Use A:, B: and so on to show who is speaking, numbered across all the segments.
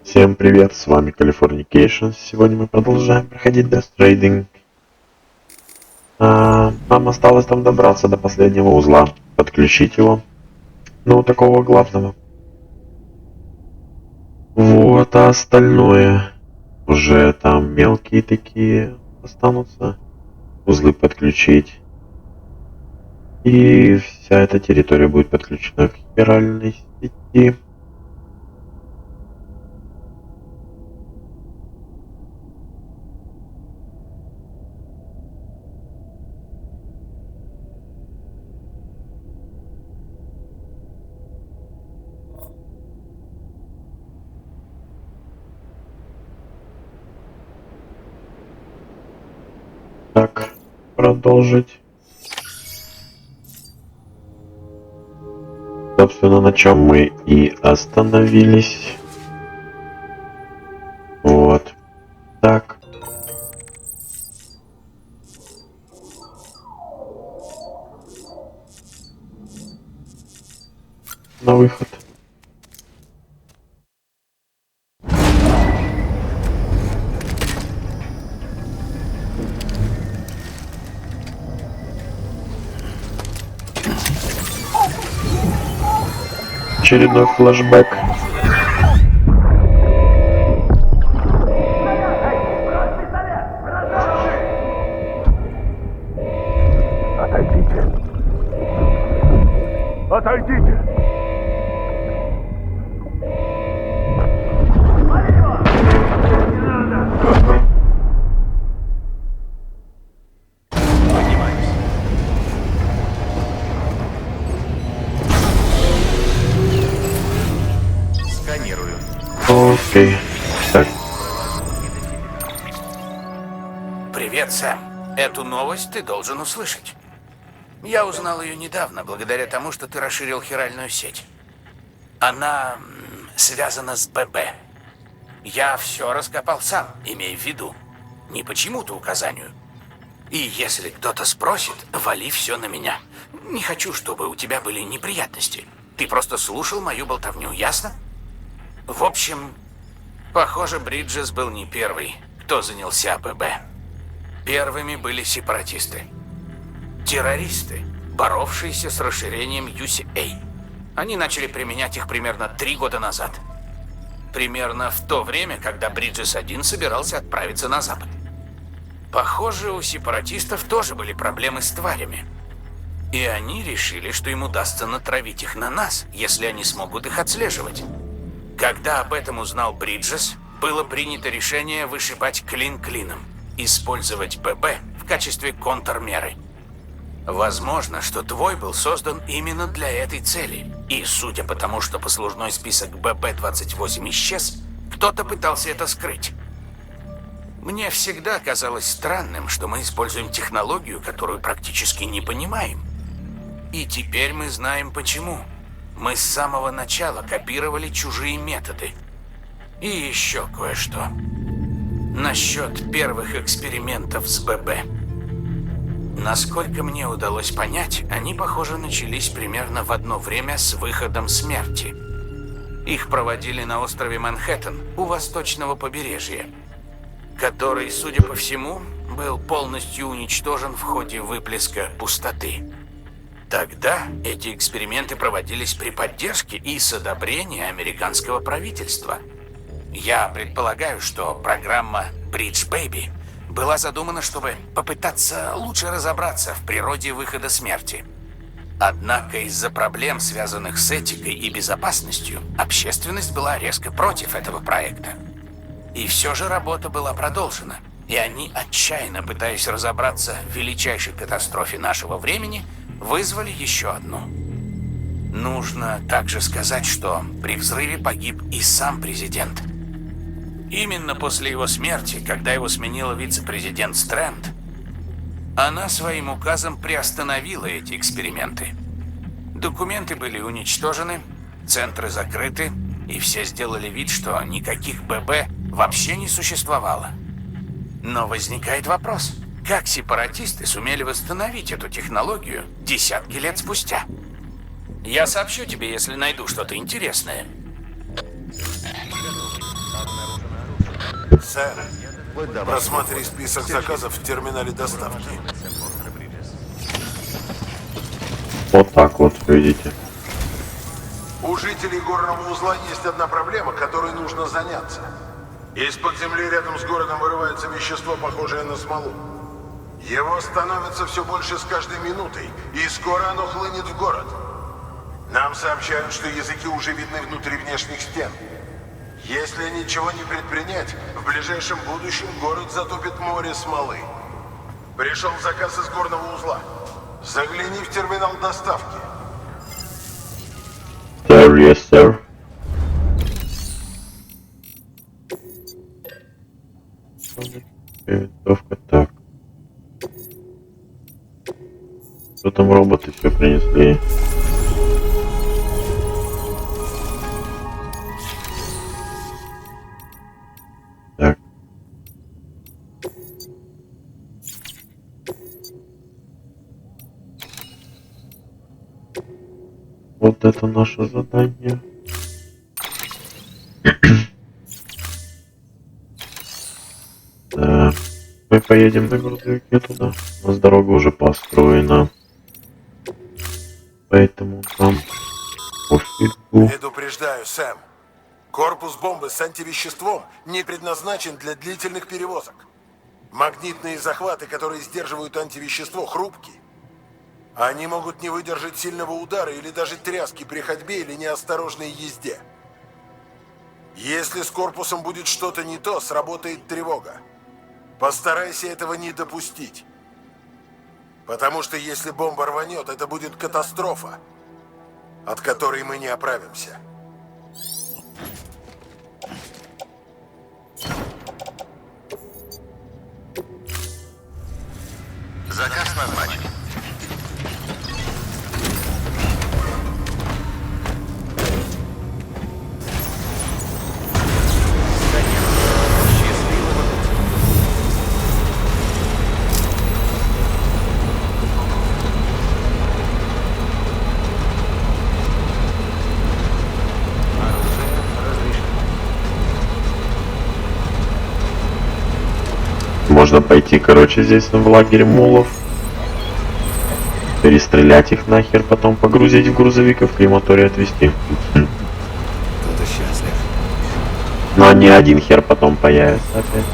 A: Всем привет, с вами Californication. Сегодня мы продолжаем проходить Death Stranding. Нам осталось там добраться до последнего узла, подключить его. Ну, такого главного. Вот, а остальное уже там мелкие такие останутся. Узлы подключить. И вся эта территория будет подключена к хиральной сети. Так, продолжить. Собственно, на чем мы и остановились. Вот. Так. На выход. Очередной флешбэк.
B: Отойдите. Отойдите.
C: Сканирую.
A: Окей. Так.
C: Привет, Сэм. Эту новость ты должен услышать. Я узнал ее недавно, благодаря тому, что ты расширил хиральную сеть. Она связана с ББ. Я все раскопал сам, имея в виду. Не по чему-то указанию. И если кто-то спросит, вали все на меня. Не хочу, чтобы у тебя были неприятности. Ты просто слушал мою болтовню, ясно? В общем, похоже, Бриджес был не первый, кто занялся ББ. Первыми были сепаратисты. Террористы, боровшиеся с расширением UCA. Они начали применять их примерно 3 года назад. Примерно в то время, когда Бриджес-1 собирался отправиться на запад. Похоже, у сепаратистов тоже были проблемы с тварями. И они решили, что им удастся натравить их на нас, если они смогут их отслеживать. Когда об этом узнал Бриджес, было принято решение вышибать клин клином, использовать ББ в качестве контрмеры. Возможно, что твой был создан именно для этой цели. И судя по тому, что послужной список ББ-28 исчез, кто-то пытался это скрыть. Мне всегда казалось странным, что мы используем технологию, которую практически не понимаем. И теперь мы знаем почему. Мы с самого начала копировали чужие методы. И еще кое-что. Насчет первых экспериментов с ББ. Насколько мне удалось понять, они, похоже, начались примерно в одно время с выходом смерти. Их проводили на острове Манхэттен у восточного побережья, который, судя по всему, был полностью уничтожен в ходе выплеска пустоты. Тогда эти эксперименты проводились при поддержке и с одобрения американского правительства. Я предполагаю, что программа Bridge Baby была задумана, чтобы попытаться лучше разобраться в природе выхода смерти. Однако из-за проблем, связанных с этикой и безопасностью, общественность была резко против этого проекта. И все же работа была продолжена, и они, отчаянно пытаясь разобраться в величайшей катастрофе нашего времени, вызвали еще одну. Нужно также сказать, что при взрыве погиб и сам президент. Именно после его смерти, когда его сменила вице-президент Стрэнд, она своим указом приостановила эти эксперименты. Документы были уничтожены, центры закрыты, и все сделали вид, что никаких ББ вообще не существовало. Но возникает вопрос, как сепаратисты сумели восстановить эту технологию десятки лет спустя? Я сообщу тебе, если найду что-то интересное.
B: Сэр, просмотри список заказов в терминале доставки.
A: Вот так вот, видите.
B: У жителей горного узла есть одна проблема, которой нужно заняться. Из-под земли рядом с городом вырывается вещество, похожее на смолу. Его становится все больше с каждой минутой, и скоро оно хлынет в город. Нам сообщают, что языки уже видны внутри внешних стен. Если ничего не предпринять, в ближайшем будущем город затопит море смолы. Пришел заказ из горного узла. Загляни в терминал доставки.
A: Sir, yes, sir. Винтовка, так. Что там роботы все принесли? Так. Вот это наше задание. Да. Мы поедем на грузовике туда. У нас дорога уже построена. Поэтому нам пофигу.
B: Предупреждаю, Сэм. Корпус бомбы с антивеществом не предназначен для длительных перевозок. Магнитные захваты, которые сдерживают антивещество, хрупки. Они могут не выдержать сильного удара или даже тряски при ходьбе или неосторожной езде. Если с корпусом будет что-то не то, сработает тревога. Постарайся этого не допустить. Потому что если бомба рванет, это будет катастрофа, от которой мы не оправимся.
C: Заказ назначен.
A: Можно пойти, короче, здесь в лагерь мулов. Перестрелять их нахер, потом погрузить в грузовик и в крематорий отвезти.
C: Кто-то счастлив.
A: Но не один хер потом появится опять.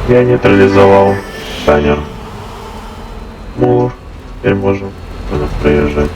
A: Я нейтрализовал сканер мулов. Теперь можем проезжать.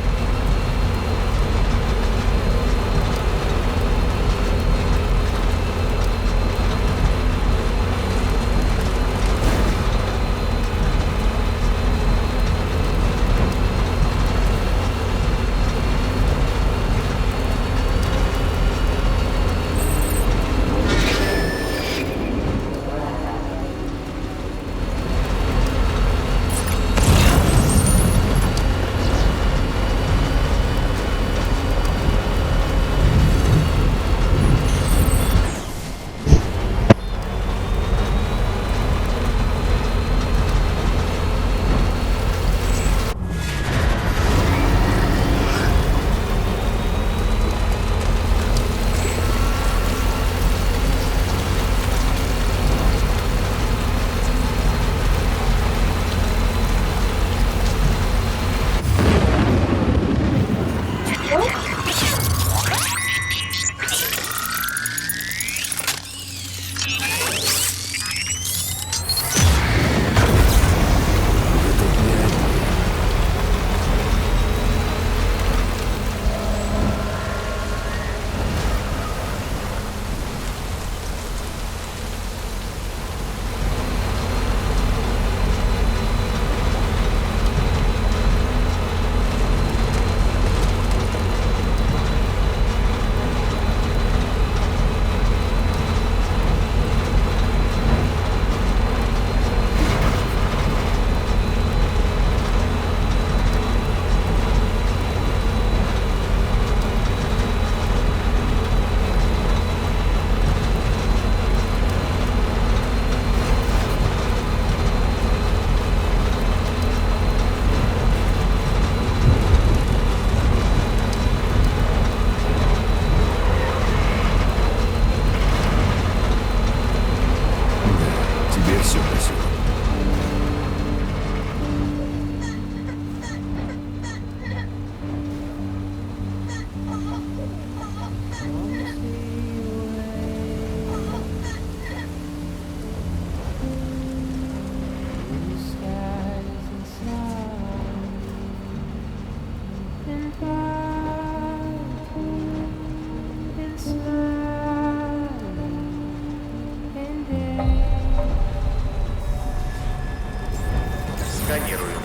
D: Сканирую.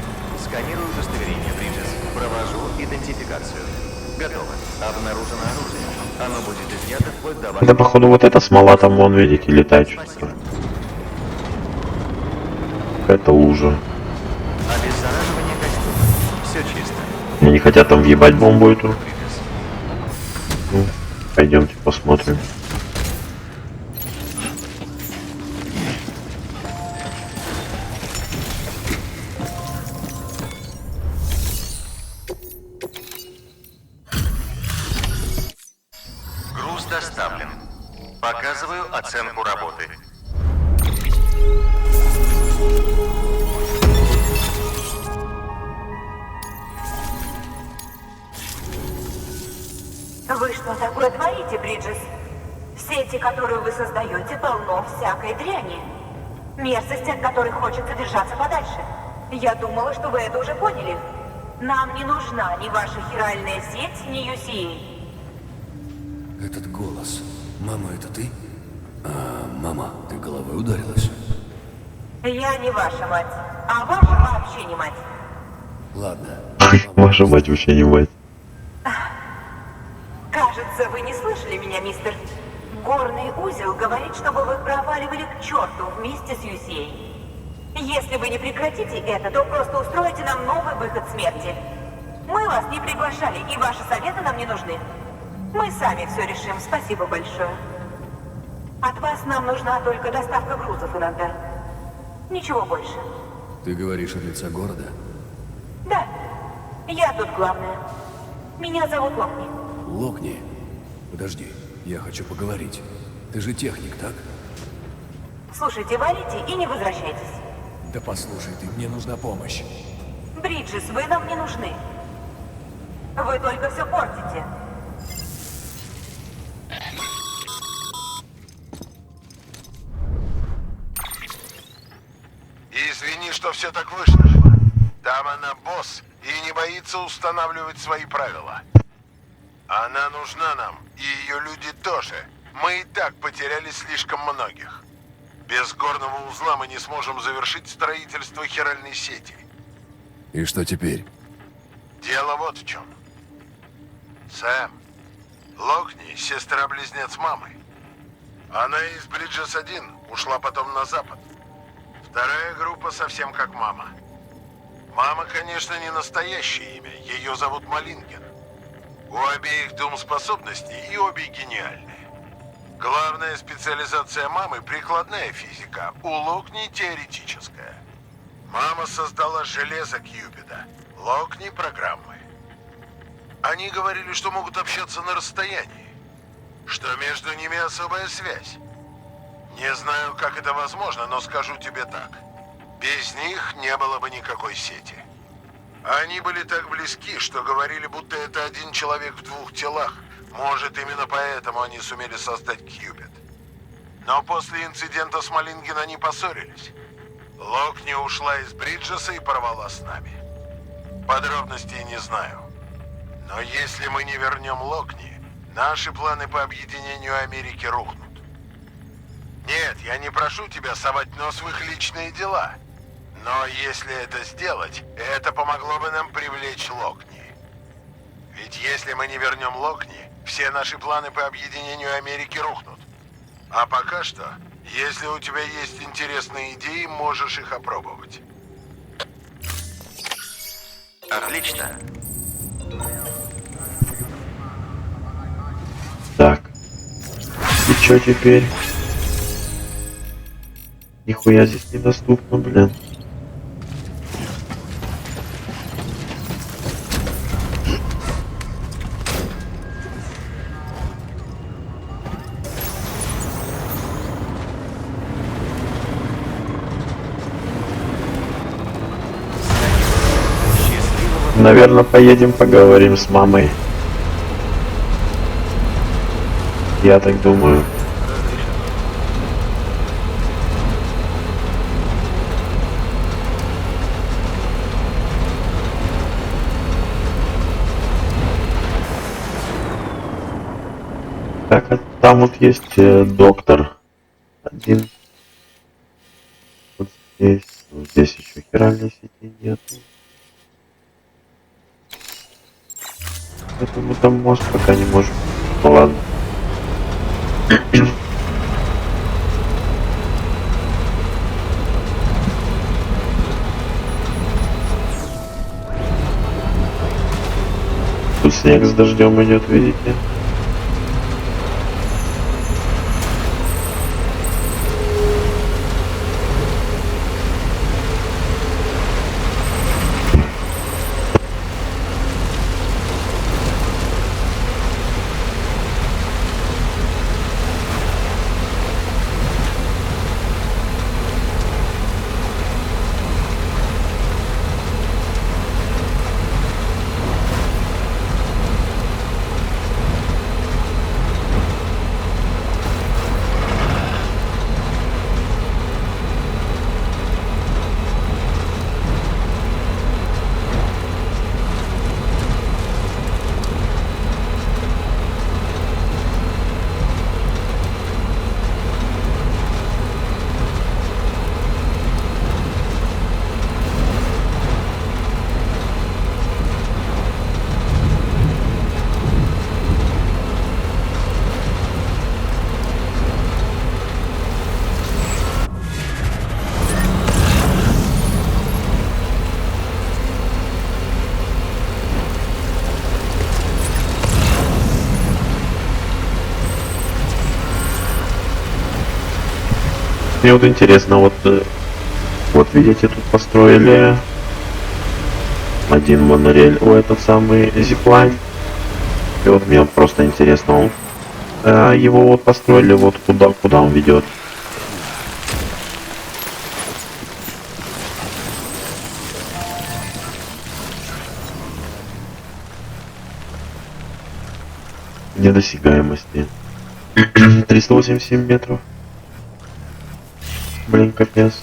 D: Сканирую удостоверение, Бриджес. Провожу идентификацию. Готово. Обнаружено оружие. Оно будет изъято вплоть до
A: Это
D: вашего...
A: походу вот эта смола там, вон, видите, летает что-то.
D: Спасибо.
A: Это лужа.
D: Обеззараживание костюма. Все чисто.
A: Они не хотят там въебать бомбу эту.
D: Бриджес.
A: Ну, пойдемте посмотрим.
D: Груз доставлен. Показываю оценку работы.
E: Вы что такое творите, Бриджес? Сети, которую вы создаете, полно всякой дряни. Мерзости, от которых хочется держаться подальше. Я думала, что вы это уже поняли. Нам не нужна ни ваша хиральная сеть, ни UCA.
F: Этот голос. Мама, это ты? Мама, ты головой ударилась?
E: Я не ваша мать, а ваша вообще не мать.
F: Ладно.
A: Ваша мать вообще не мать.
E: Кажется, вы не слышали меня, мистер. Горный узел говорит, чтобы вы проваливали к черту вместе с UCA. Если вы не прекратите это, то просто устроите нам новый выход смерти. Мы вас не приглашали, и ваши советы нам не нужны. Мы сами все решим. Спасибо большое. От вас нам нужна только доставка грузов иногда. Ничего больше.
F: Ты говоришь от лица города?
E: Да, я тут главная. Меня зовут Локни.
F: Локни. Подожди, я хочу поговорить. Ты же техник, так?
E: Слушайте, валите и не возвращайтесь.
F: Да послушай ты, мне нужна помощь.
E: Бриджес, вы нам не нужны. Вы только все портите.
B: Извини, что все так вышло. Там она босс и не боится устанавливать свои правила. Она нужна нам, и ее люди тоже. Мы и так потеряли слишком многих. Без горного узла мы не сможем завершить строительство хиральной сети.
F: И что теперь?
B: Дело вот в чем. Сэм, Локни — сестра-близнец мамы. Она из Бриджес-1 ушла потом на запад. Вторая группа совсем как мама. Мама, конечно, не настоящее имя. Ее зовут Малинген. У обеих дум способностей, и обе гениальные. Главная специализация мамы — прикладная физика, у Локни — теоретическая. Мама создала железо Кьюпида, Локни — программы. Они говорили, что могут общаться на расстоянии, что между ними особая связь. Не знаю, как это возможно, но скажу тебе так. Без них не было бы никакой сети. Они были так близки, что говорили, будто это один человек в двух телах. Может, именно поэтому они сумели создать Кьюпид. Но после инцидента с Малинген они поссорились. Локни ушла из Бриджеса и порвала с нами. Подробностей не знаю. Но если мы не вернем Локни, наши планы по объединению Америки рухнут. Нет, я не прошу тебя совать нос в их личные дела. Но если это сделать, это помогло бы нам привлечь Локни. Ведь если мы не вернем Локни, все наши планы по объединению Америки рухнут. А пока что, если у тебя есть интересные идеи, можешь их опробовать.
D: Отлично.
A: Так. И чё теперь? Нихуя здесь недоступно, блин. Наверное, поедем поговорим с мамой. Я так думаю. Так, а там вот есть доктор. Один. Вот здесь. Здесь еще хиральной сети нет. Поэтому там мост пока не можем. Ну ладно. Тут снег с дождем идет, видите? Мне вот интересно, вот видите, тут построили один монорель, этот самый зиплайн. И вот мне вот просто интересно, его вот построили вот куда он ведет. Недосягаемости. 387 метров. Блин, капец.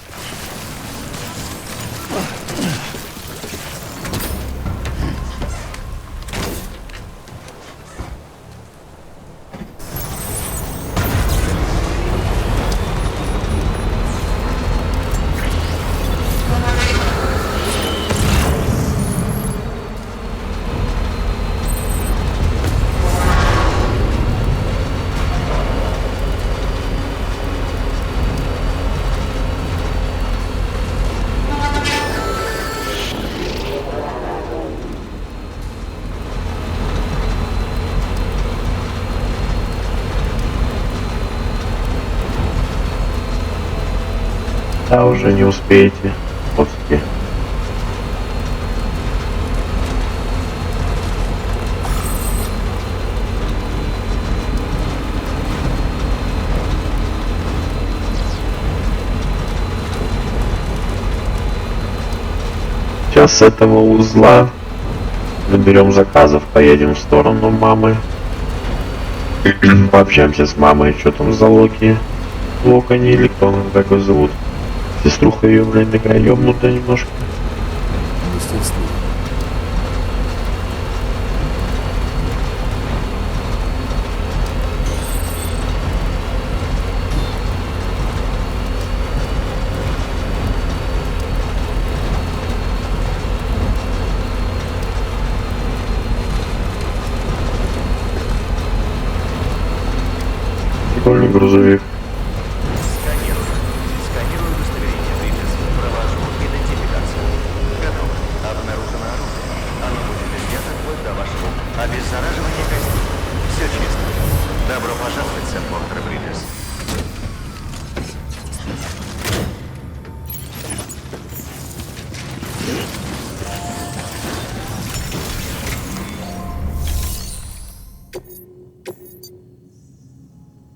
A: Да, уже не успеете. Вот-таки. Сейчас с этого узла наберем заказов, поедем в сторону мамы. Пообщаемся с мамой, что там за Локи. Локони или кто он так его зовут. Сеструха ее, блин, такая ёбнутая немножко.
F: Естественно.
A: Прикольный грузовик.
D: Сканирую. Сканирую удостоверение. Припис. Провожу идентификацию. Готово. Обнаружено оружие. Оно будет изъято вплоть до вашего обеззараживания костей. Все чисто. Добро пожаловать, сэр Портер Бриджес.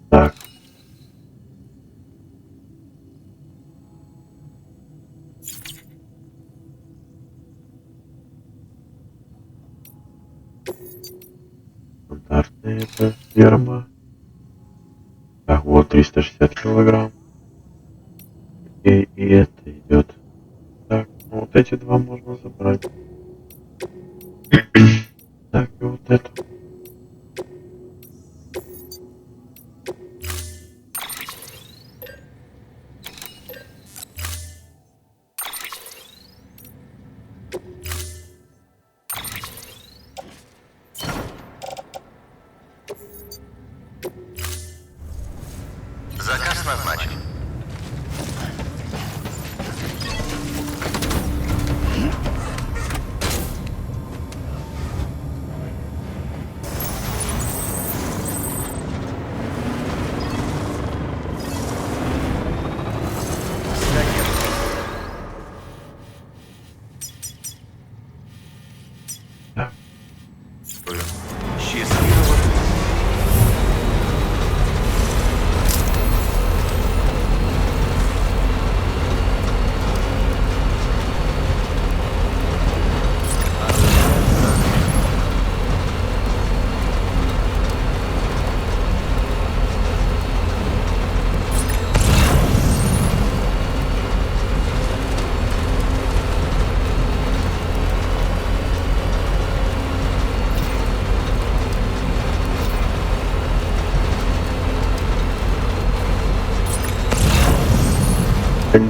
A: Так. Стандартная это ферма. Так, вот 360 килограмм. И это идет. Так, ну вот эти два можно забрать. Так, и вот это.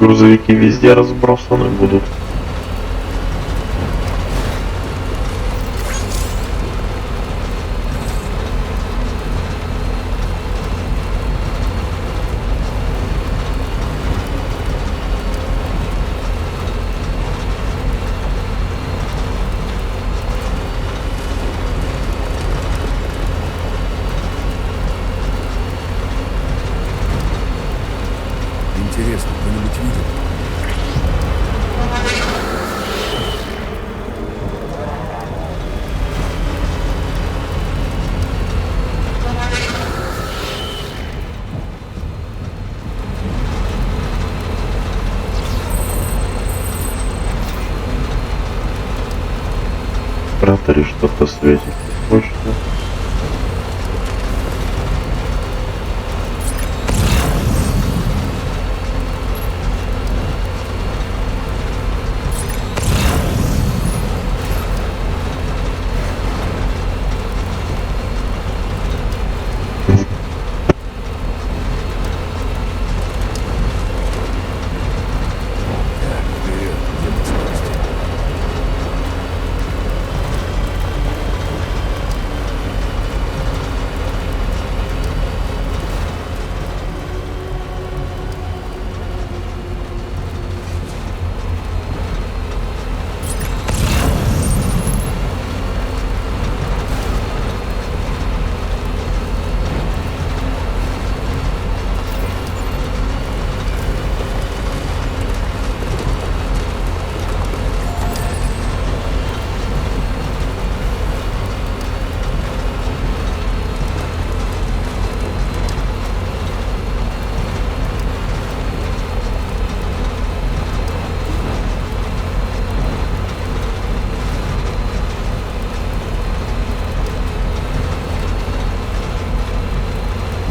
A: грузовики везде разбросаны будут.
F: Интересно, кто-нибудь видел?
A: В кратере что-то светит. Больше нет.
F: Так, вперед, где по скорости?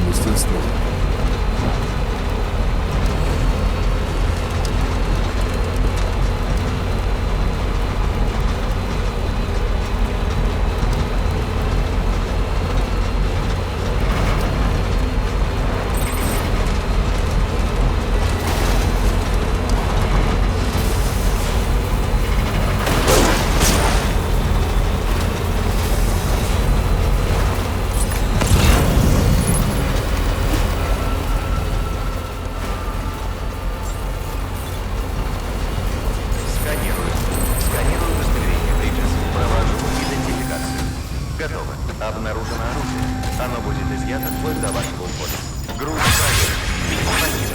F: Мастерство.
D: Сканирую. Сканирую удостоверение Бриджес. Провожу идентификацию. Готово. Обнаружено оружие. Оно будет изъято вплоть до вашего ухода. Груз проверен. Спасибо.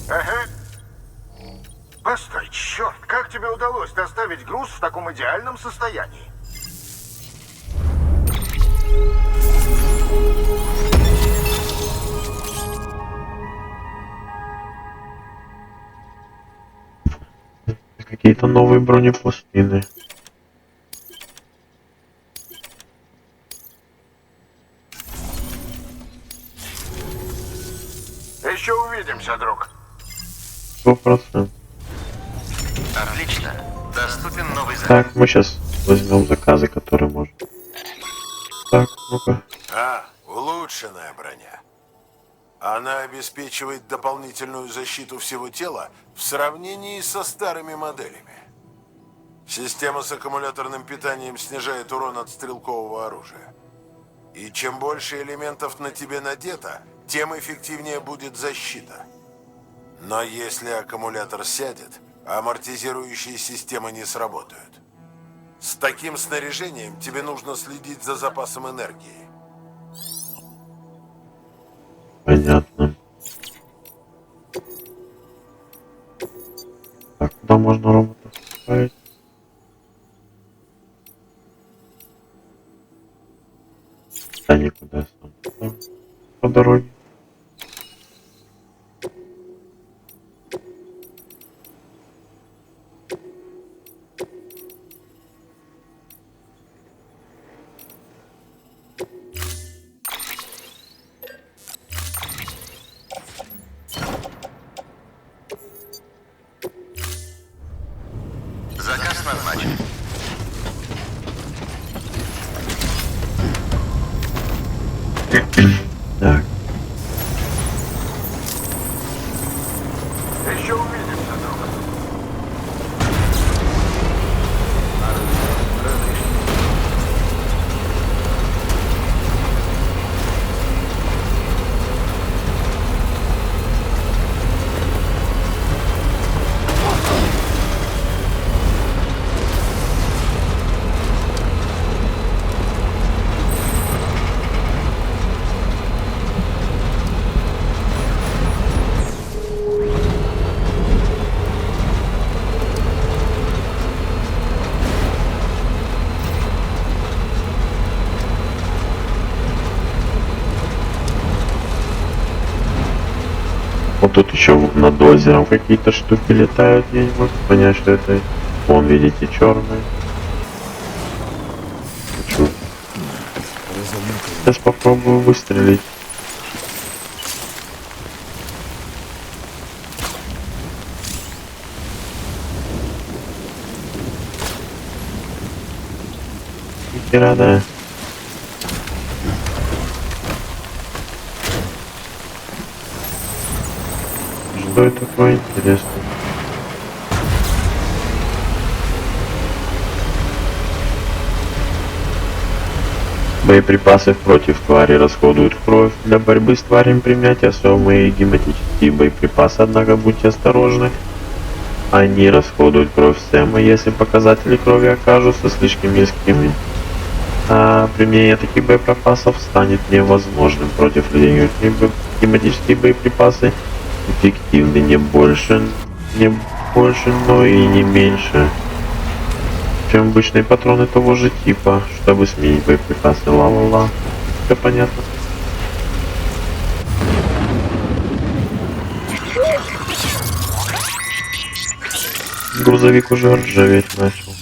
G: Ага. Постой, черт, как тебе удалось доставить груз в таком идеальном состоянии?
A: Какие-то новые бронепластины.
G: Еще увидимся, друг.
A: 100%.
D: Отлично. Доступен новый заказ.
A: Так, мы сейчас возьмем заказы, которые можем. Так, ну-ка.
B: Улучшенная броня. Она обеспечивает дополнительную защиту всего тела в сравнении со старыми моделями. Система с аккумуляторным питанием снижает урон от стрелкового оружия. И чем больше элементов на тебе надето, тем эффективнее будет защита. Но если аккумулятор сядет, амортизирующие системы не сработают. С таким снаряжением тебе нужно следить за запасом энергии.
A: Понятно. Так, куда можно роботов ставить? Да никуда я сам поставлю. По дороге.
D: Заказ назначен.
A: Вот тут еще над озером какие-то штуки летают, я не могу понять, что это. Вон, видите, черные. Хочу. Сейчас попробую выстрелить. Хера, да. Что это такое интересное? Боеприпасы против твари расходуют кровь. Для борьбы с тварями применять особые гематические боеприпасы, однако будьте осторожны. Они расходуют кровь Сэма, если показатели крови окажутся слишком низкими. А применение таких боеприпасов станет невозможным против людей. Гематические боеприпасы эффективны не больше, но и не меньше, чем обычные патроны того же типа. Чтобы сменить боеприпасы, ла-ла-ла. Все понятно. Грузовик уже ржаветь начал.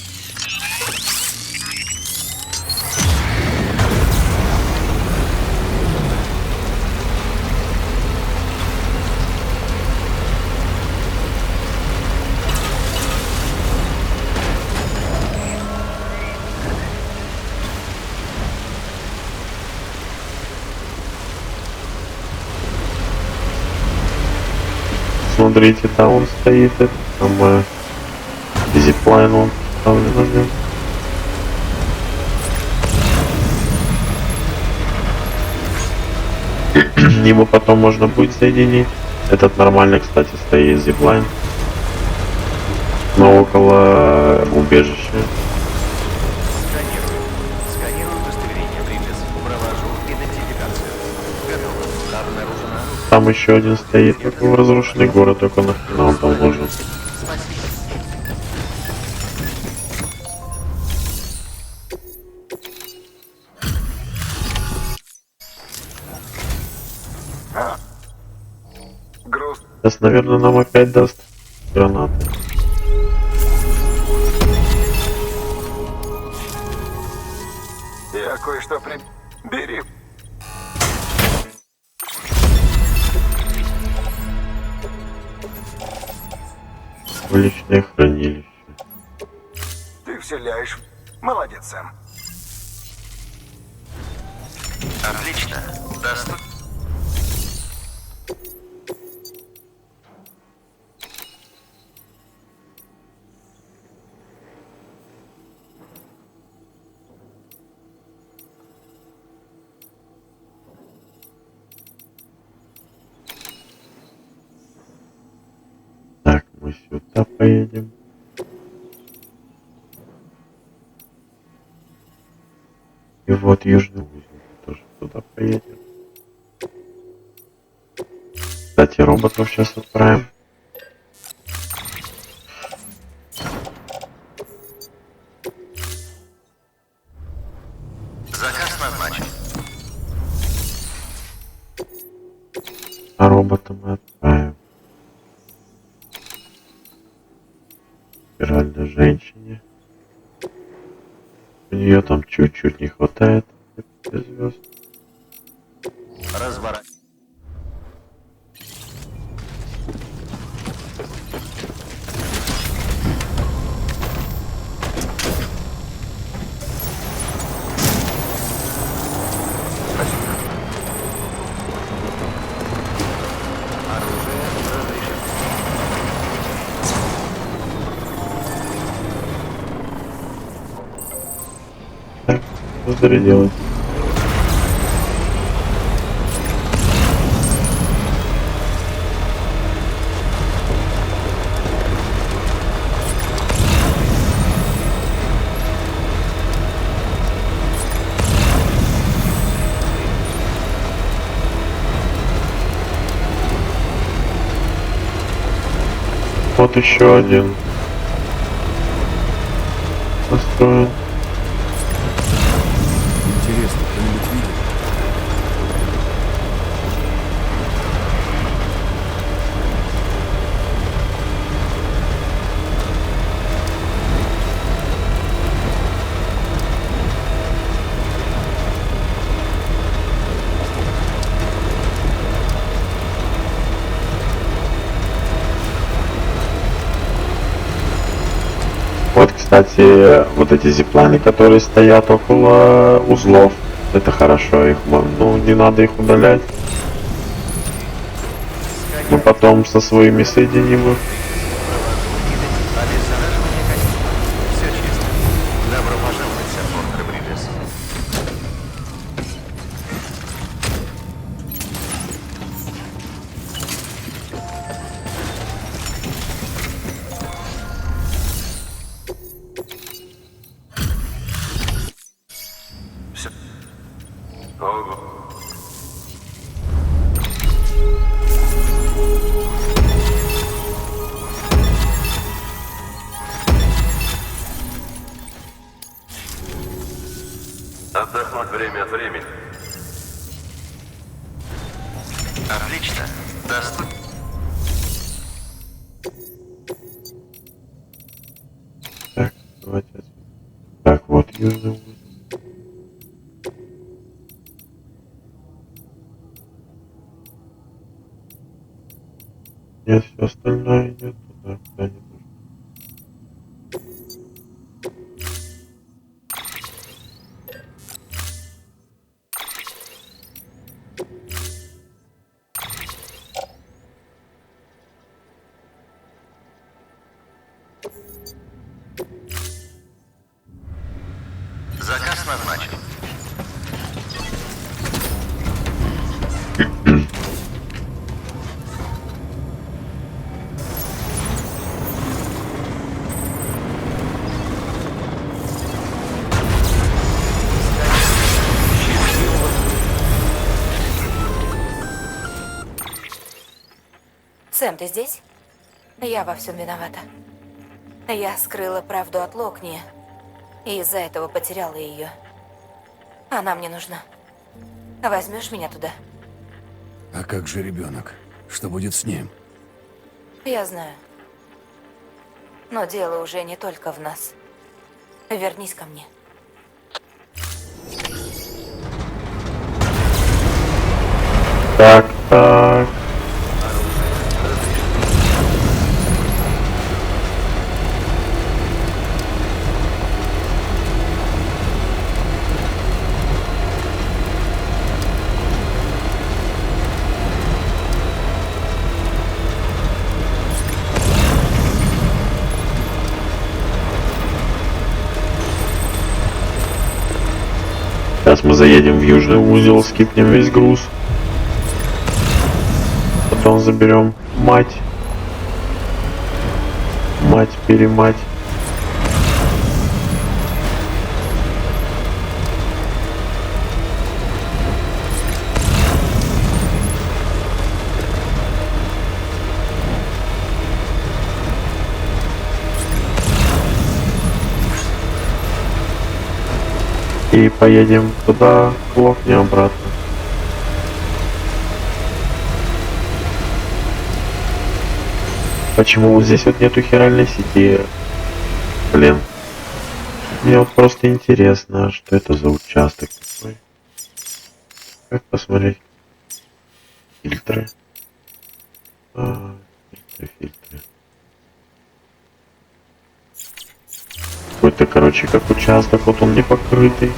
A: Смотрите, там он стоит, это самое зиплайн он поставлен на нем. Его потом можно будет соединить. Этот нормальный, кстати, стоит зиплайн. Но около убежища.
D: Сканирую удостоверение Бриблес. Провожу идентификацию. Готово. Обнаружено оружие.
A: Там еще один стоит, такой разрушенный город, только нахрена он там нужен.
G: Груз.
A: Сейчас, наверное, нам опять даст гранаты.
G: Я кое-что Бери.
A: В личное хранилище.
G: Ты вселяешь. Молодец, Сэм.
D: Отлично. Доступ.
A: Так, мы сюда поедем. И вот южный узел тоже туда поедем. Кстати, роботов сейчас отправим.
D: Заказ назначен.
A: А робота мы отправим. Спиральной женщине. У нее там чуть-чуть не хватает звезд.
D: Разворот. Оружие разрешено.
A: Так, что зарядилось? Вот еще один построен.
F: Интересно, кто-нибудь видел?
A: Кстати, вот эти зиплайны, которые стоят около узлов, это хорошо, их ну, не надо их удалять. Мы потом со своими соединим их.
D: Обеззараживание костюма. Все чисто. Добро пожаловать, сэр Портер Бриджес. Все. Ого. Отдохнуть время от времени. Отлично. Доступ.
A: Так, давайте. Так, вот южный узел. Нет, все остальное идет туда, куда не нужно.
D: Заказ назначен.
H: Сэм, ты здесь? Я во всем виновата. Я скрыла правду от Локни, и из-за этого потеряла ее. Она мне нужна. Возьмешь меня туда?
F: А как же ребенок? Что будет с ним?
H: Я знаю. Но дело уже не только в нас. Вернись ко мне.
A: Так, так. Сейчас мы заедем в южный узел, скипнем весь груз. Потом заберем мать. Мать-перемать. И поедем туда, к Локни обратно. Почему вот здесь вот нету хиральной сети? Блин. Мне вот просто интересно, что это за участок такой. Как посмотреть? Фильтры. Фильтры. Какой-то, короче, как участок, вот он не покрытый.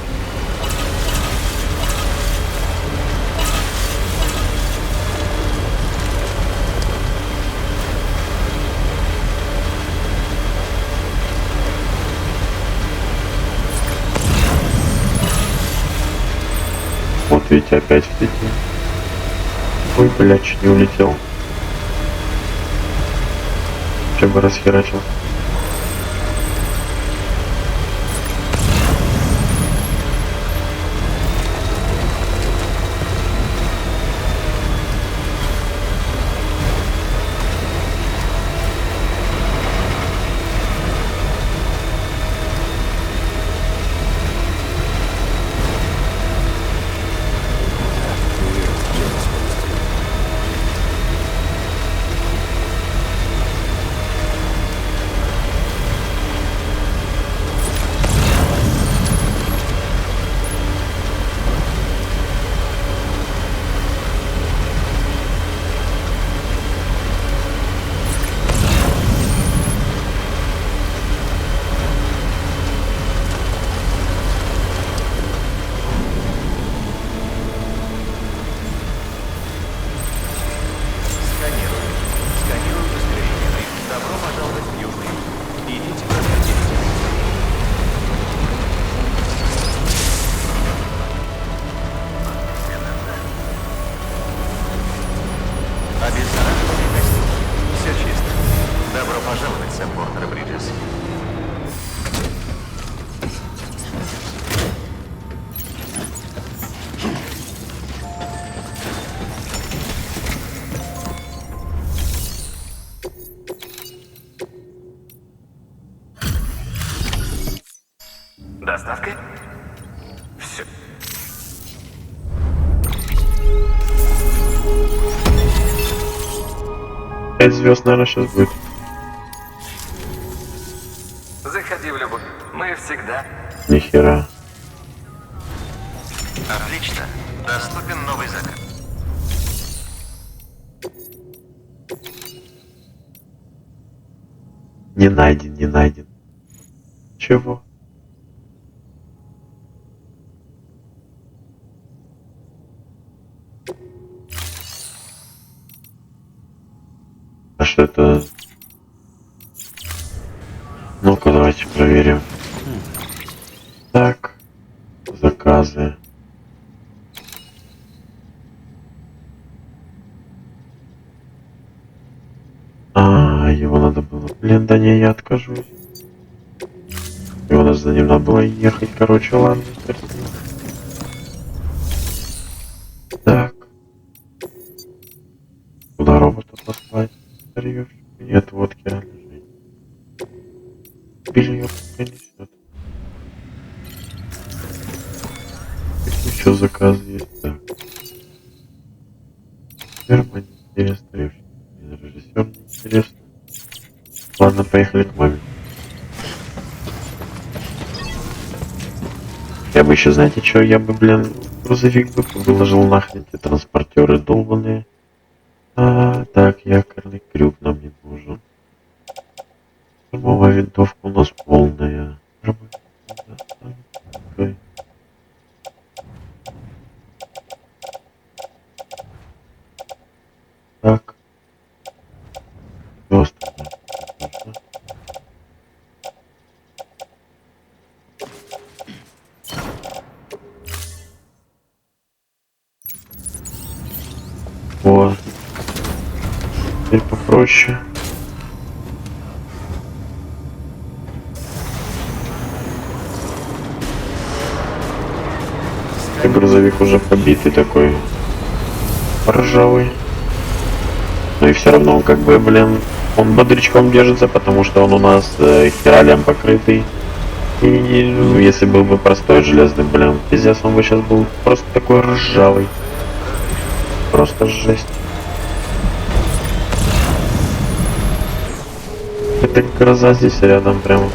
A: Вот видите, опять в сети. Ой, блядь, чуть не улетел. Че бы расхерачил.
D: Обеззараживание костюма. Все чисто. Добро пожаловать, Сэм Портер Бриджес. Доставка? Все.
A: 5 звезд, наверное, сейчас будет.
D: Заходи в любой. Мы всегда.
A: Нихера.
D: Отлично. Доступен новый заказ.
A: Не найден, не найден. Чего? А что это? Ну-ка, давайте проверим. Так, заказы. Его надо было. Блин, да не, я откажусь. Его за ним надо было ехать, короче, ладно. Так. Куда робота послать? Старьёвщик. Нет, водки реально жить. Белье принесет. Какие еще заказы есть? Так. Ферма неинтересно, режиссер неинтересно. Ладно, поехали к маме. Я бы еще, знаете что, я бы, блин, грузовик бы выложил нахрен эти транспортеры долбаные. Так, якорный крюк нам не нужен. Штурмовая винтовка у нас полная. Так. Что остальное? О, теперь попроще. И грузовик уже побитый такой, ржавый. Но и все равно, как бы, блин, он бодрячком держится, потому что он у нас хералем покрытый. И ну, если был бы простой железный, блин, пиздец, он бы сейчас был просто такой ржавый. Просто жесть. Это гроза здесь рядом прямо.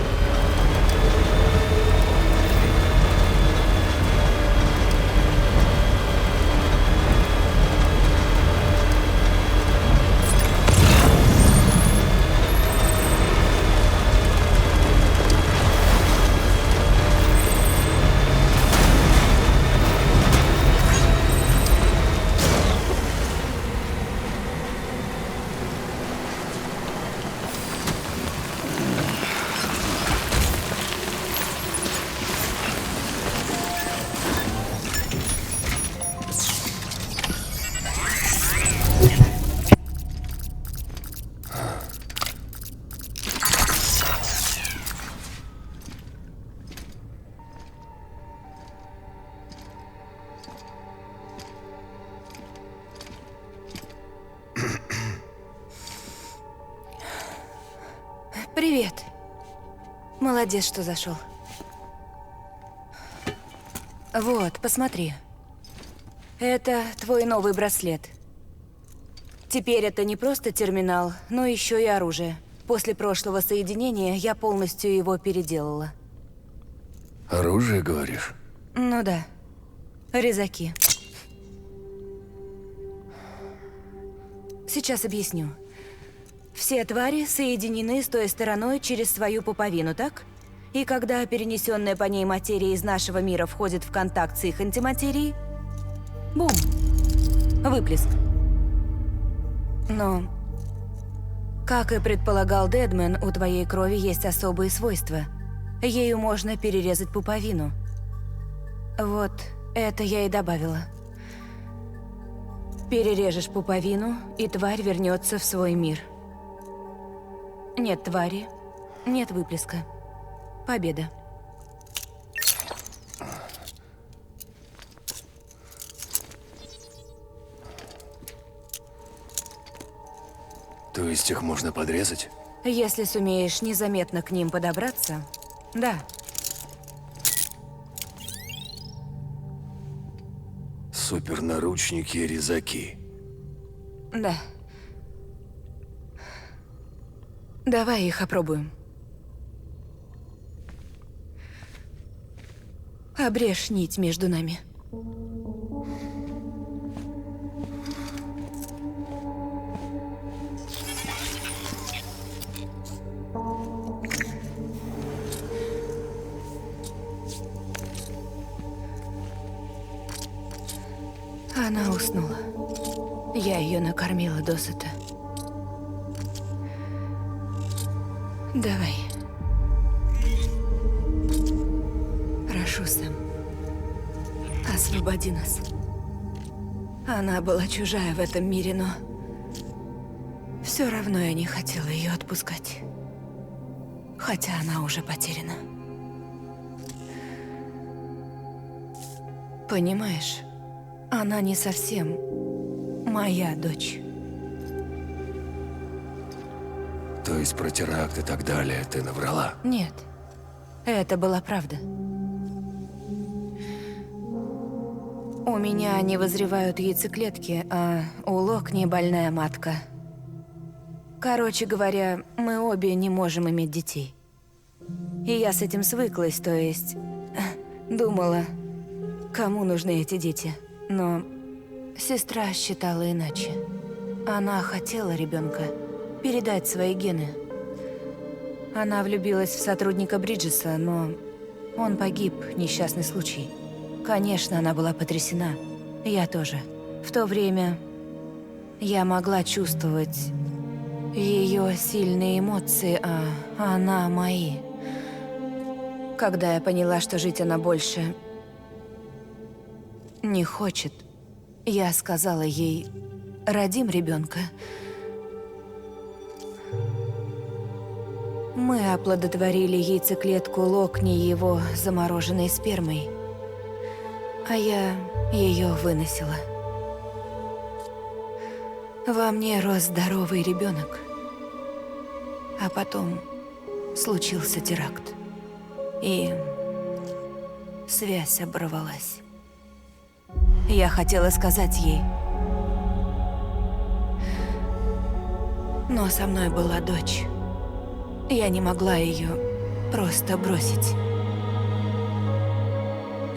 H: Привет. Молодец, что зашел. Вот, посмотри. Это твой новый браслет. Теперь это не просто терминал, но еще и оружие. После прошлого соединения я полностью его переделала.
F: Оружие, говоришь?
H: Ну да. Резаки. Сейчас объясню. Все твари соединены с той стороной через свою пуповину, так? И когда перенесенная по ней материя из нашего мира входит в контакт с их антиматерией, бум! Выплеск. Но, как и предполагал Дедмен, у твоей крови есть особые свойства. Ею можно перерезать пуповину. Вот это я и добавила. Перережешь пуповину, и тварь вернется в свой мир. Нет твари, нет выплеска. Победа.
F: То есть их можно подрезать?
H: Если сумеешь незаметно к ним подобраться, да.
F: Супернаручники и резаки.
H: Да. Давай их опробуем. Обрежь нить между нами. Она уснула. Я ее накормила досыта. Давай. Прошу, Сэм. Освободи нас. Она была чужая в этом мире, но... все равно я не хотела ее отпускать. Хотя она уже потеряна. Понимаешь, она не совсем моя дочь.
F: То есть про теракт и так далее ты наврала?
H: Нет, это была правда. У меня не вызревают яйцеклетки, а у Локни больная матка. Короче говоря, мы обе не можем иметь детей. И я с этим свыклась, то есть... думала, кому нужны эти дети. Но сестра считала иначе. Она хотела ребенка, передать свои гены. Она влюбилась в сотрудника Бриджеса, но он погиб, несчастный случай. Конечно, она была потрясена. Я тоже. В то время я могла чувствовать ее сильные эмоции, а она мои. Когда я поняла, что жить она больше не хочет, я сказала ей: родим ребенка. Мы оплодотворили яйцеклетку Локни его замороженной спермой, а я ее выносила. Во мне рос здоровый ребенок. А потом случился теракт. И связь оборвалась. Я хотела сказать ей, но со мной была дочь. Я не могла ее просто бросить.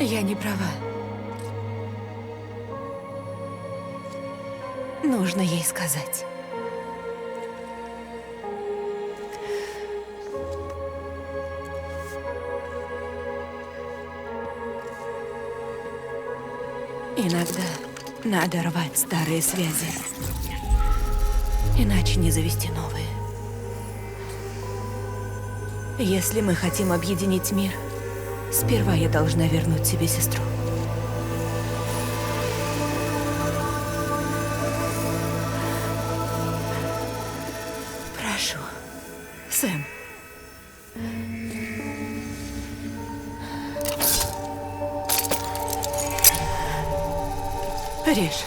H: Я не права. Нужно ей сказать. Иногда надо рвать старые связи, иначе не завести новые. Если мы хотим объединить мир, сперва я должна вернуть себе сестру. Прошу, Сэм. Режь.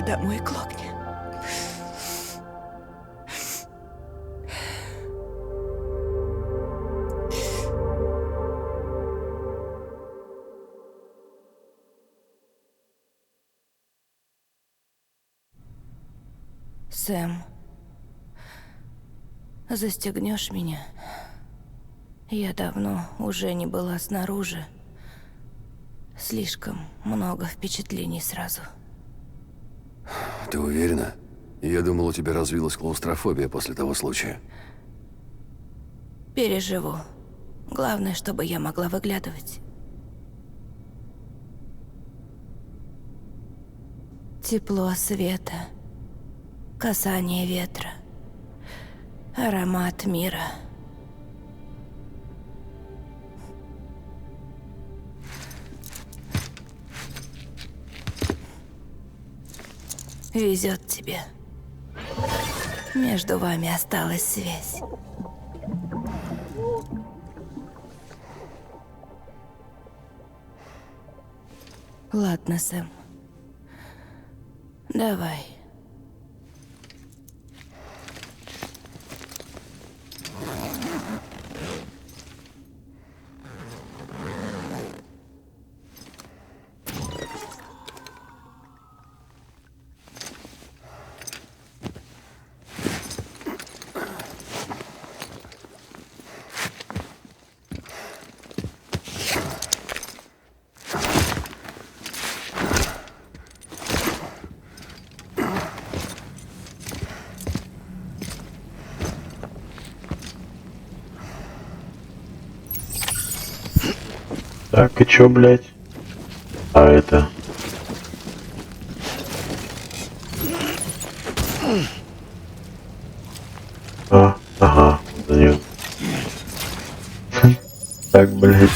H: Домой к Локни. Сэм, застегнешь меня? Я давно уже не была снаружи, Слишком много впечатлений сразу.
F: Ты уверена? Я думал, у тебя развилась клаустрофобия после того случая.
H: Переживу. Главное, чтобы я могла выглядывать. Тепло света, касание ветра, аромат мира. Везет тебе. Между вами осталась связь. Ладно, Сэм. Давай.
A: Так, и чё, блядь? А это... Ага, за неё. Так, блядь.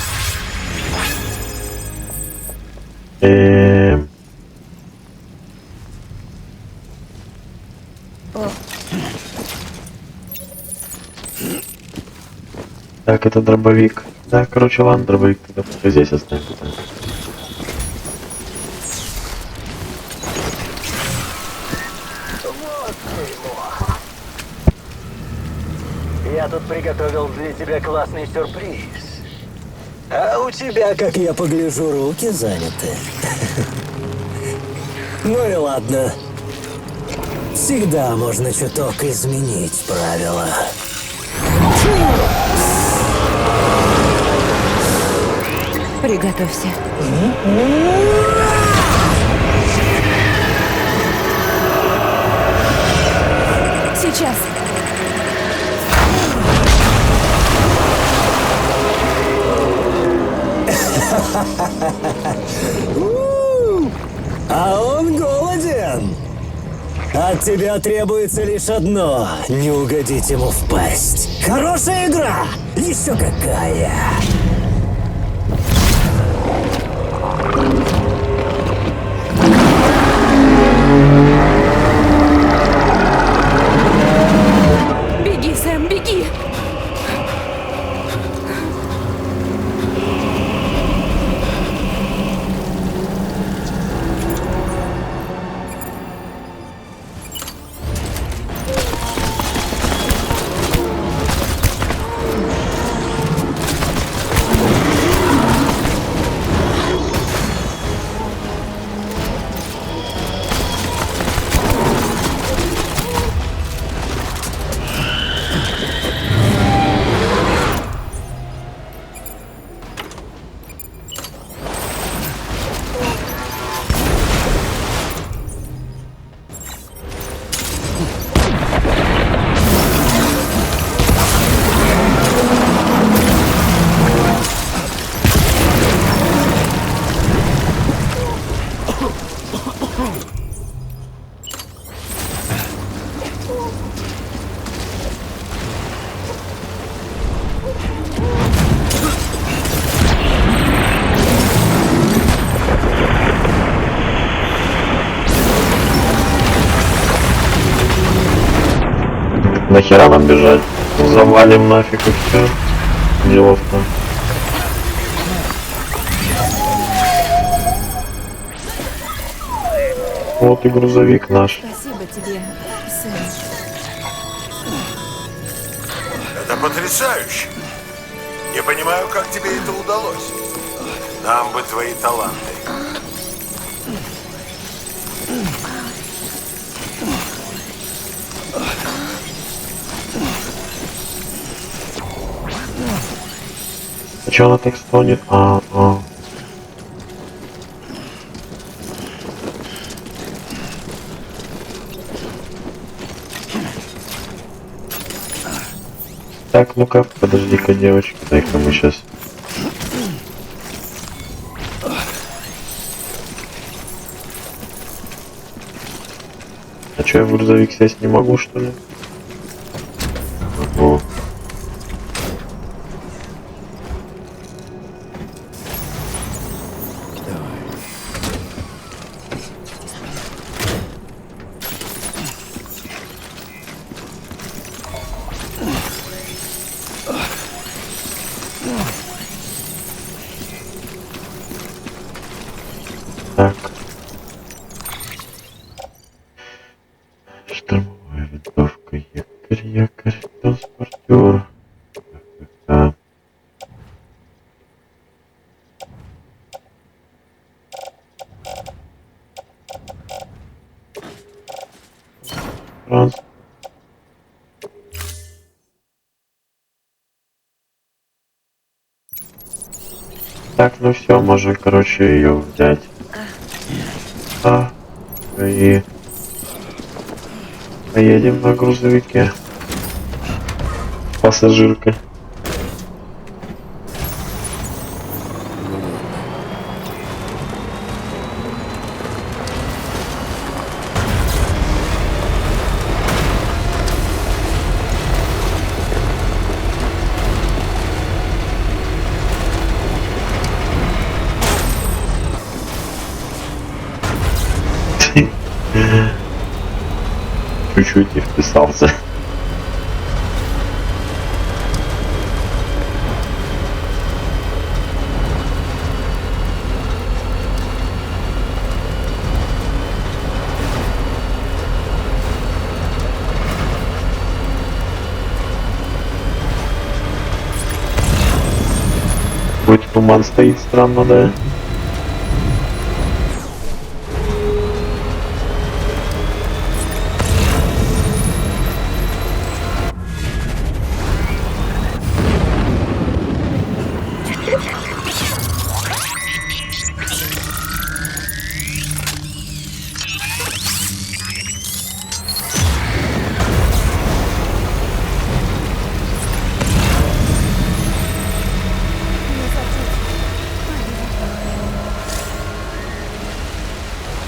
A: Так, это дробовик. Да, короче, ладно, дробовик тогда пока здесь оставим.
I: Я тут приготовил для тебя классный сюрприз. А у тебя, как я погляжу, руки заняты. Ну и ладно. Всегда можно чуток изменить правила.
H: Приготовься. Сейчас.
I: А он голоден. От тебя требуется лишь одно — не угодить ему в пасть. Хорошая игра! Еще какая!
H: Беги, Сэм, беги!
A: Нахера нам бежать? Завалим нафиг и все. Делов-то. Вот и грузовик наш.
H: Спасибо тебе, Сэм.
B: Это потрясающе. Не понимаю, как тебе это удалось. Нам бы твои таланты.
A: А чё она так стонет? Так, ну-ка, подожди-ка, девочка, дай-ка мы сейчас. А чё, я в грузовик сесть не могу, что ли? Ого. Так. Штурмовая винтовка, якорь, якорь, транспортер. Так. Транс. Так, ну все, можно, короче, ее взять. И поедем на грузовике. Пассажирка. Чуть-чуть не вписался. Хоть туман стоит странно, да?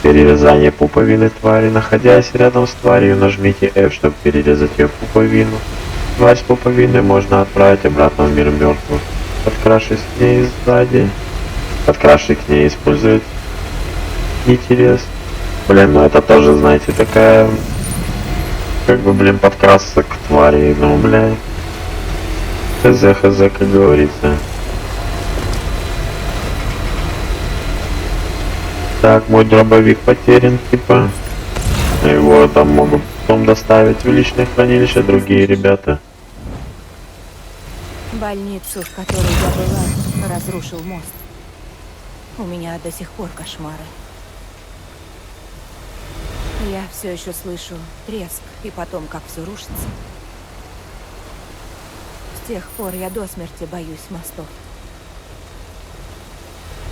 A: Перерезание пуповины твари. Находясь рядом с тварью, нажмите F, чтобы перерезать ее пуповину. Тварь с пуповиной можно отправить обратно в мир мертвых. Подкрашиваясь к ней сзади. Подкрашиваясь к ней, использовать интерес. Блин, ну это тоже, знаете, такая... Как бы, блин, подкрасться к твари, ну, блин. Хз, как говорится. Так, мой дробовик потерян, типа. Его там могут потом доставить в личное хранилище другие ребята.
H: Больницу, в которой я была, разрушил мост. У меня до сих пор кошмары. Я все еще слышу треск и потом, как все рушится. С тех пор я до смерти боюсь мостов.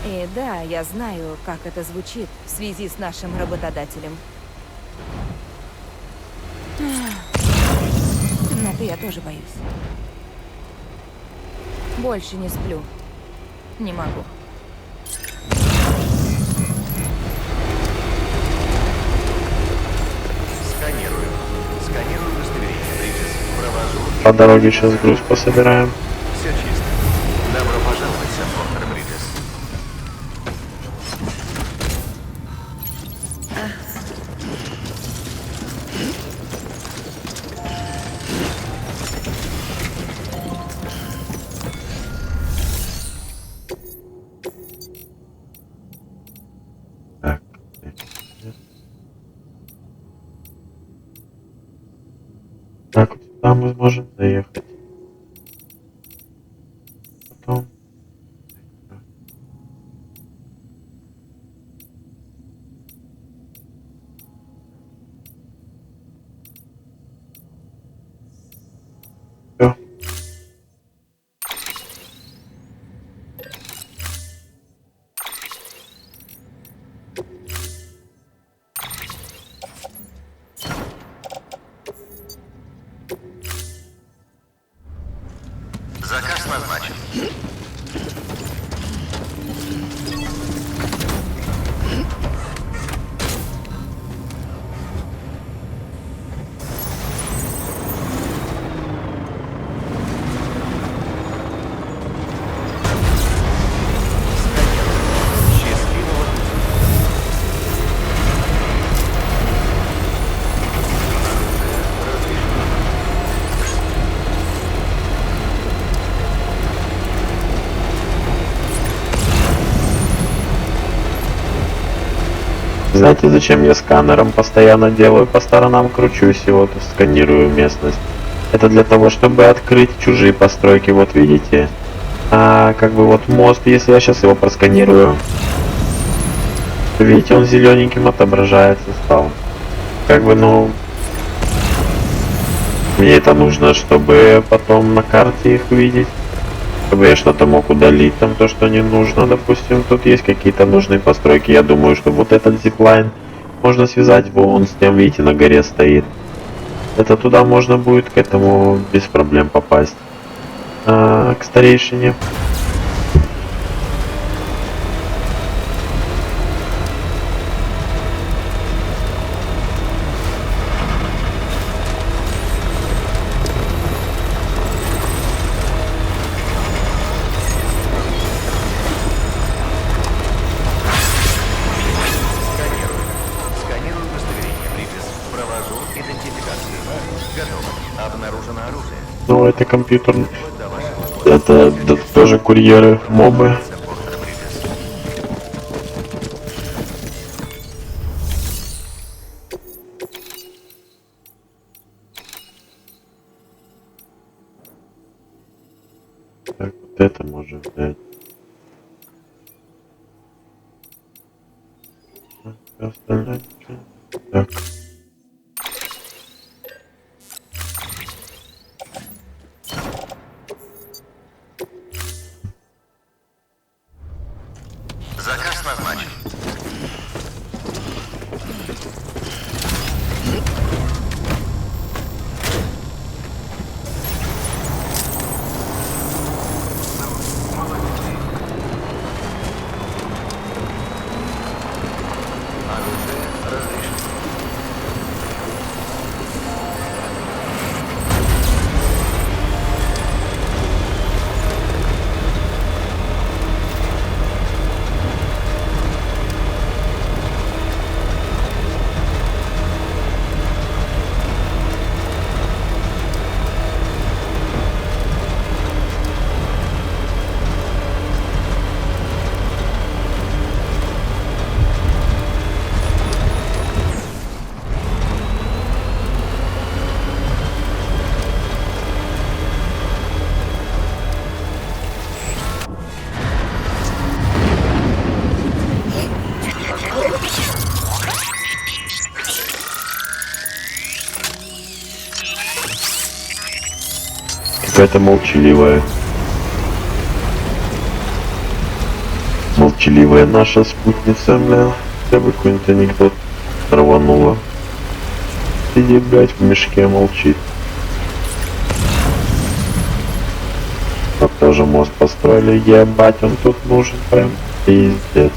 H: И да, я знаю, как это звучит в связи с нашим работодателем. Темноты я тоже боюсь. Больше не сплю. Не могу.
D: Сканирую. Сканирую удостоверение. Бридгес. Провожу.
A: По дороге сейчас груз пособираем.
D: Все чисто. Добро пожаловать, сэр Портер Бридгес.
A: Так. Так, вот сюда мы сможем заехать. Потом. Всё. Знаете, зачем я сканером постоянно делаю? По сторонам кручусь и вот сканирую местность. Это для того, чтобы открыть чужие постройки. Вот видите? Как бы вот мост, если я сейчас его просканирую. Видите, он зелененьким отображается стал. Как бы, ну... Мне это нужно, чтобы потом на карте их видеть. Чтобы я что-то мог удалить, там то, что не нужно. Допустим, тут есть какие-то нужные постройки. Я думаю, что вот этот зиплайн можно связать вон с тем, видите, на горе стоит. Это туда можно будет к этому без проблем попасть. К старейшине.
D: Сканирую удостоверение, припис. Провожу идентификацию. Готово. Обнаружено оружие.
A: Ну, это компьютер.
D: Вплоть до вашего
A: Это тоже курьеры, мобы.
D: саппортер припис.
A: Так, вот это можем взять. Всё остальное ничего. Так.
D: Заказ назначен. Оружие разрешено.
A: Какая-то молчаливая. Молчаливая наша спутница, бля. Хотя бы какой-нибудь анекдот рванула. Сидит, блядь, в мешке, молчит. Вот тоже мост построили. Ебать, он тут нужен прям пиздец.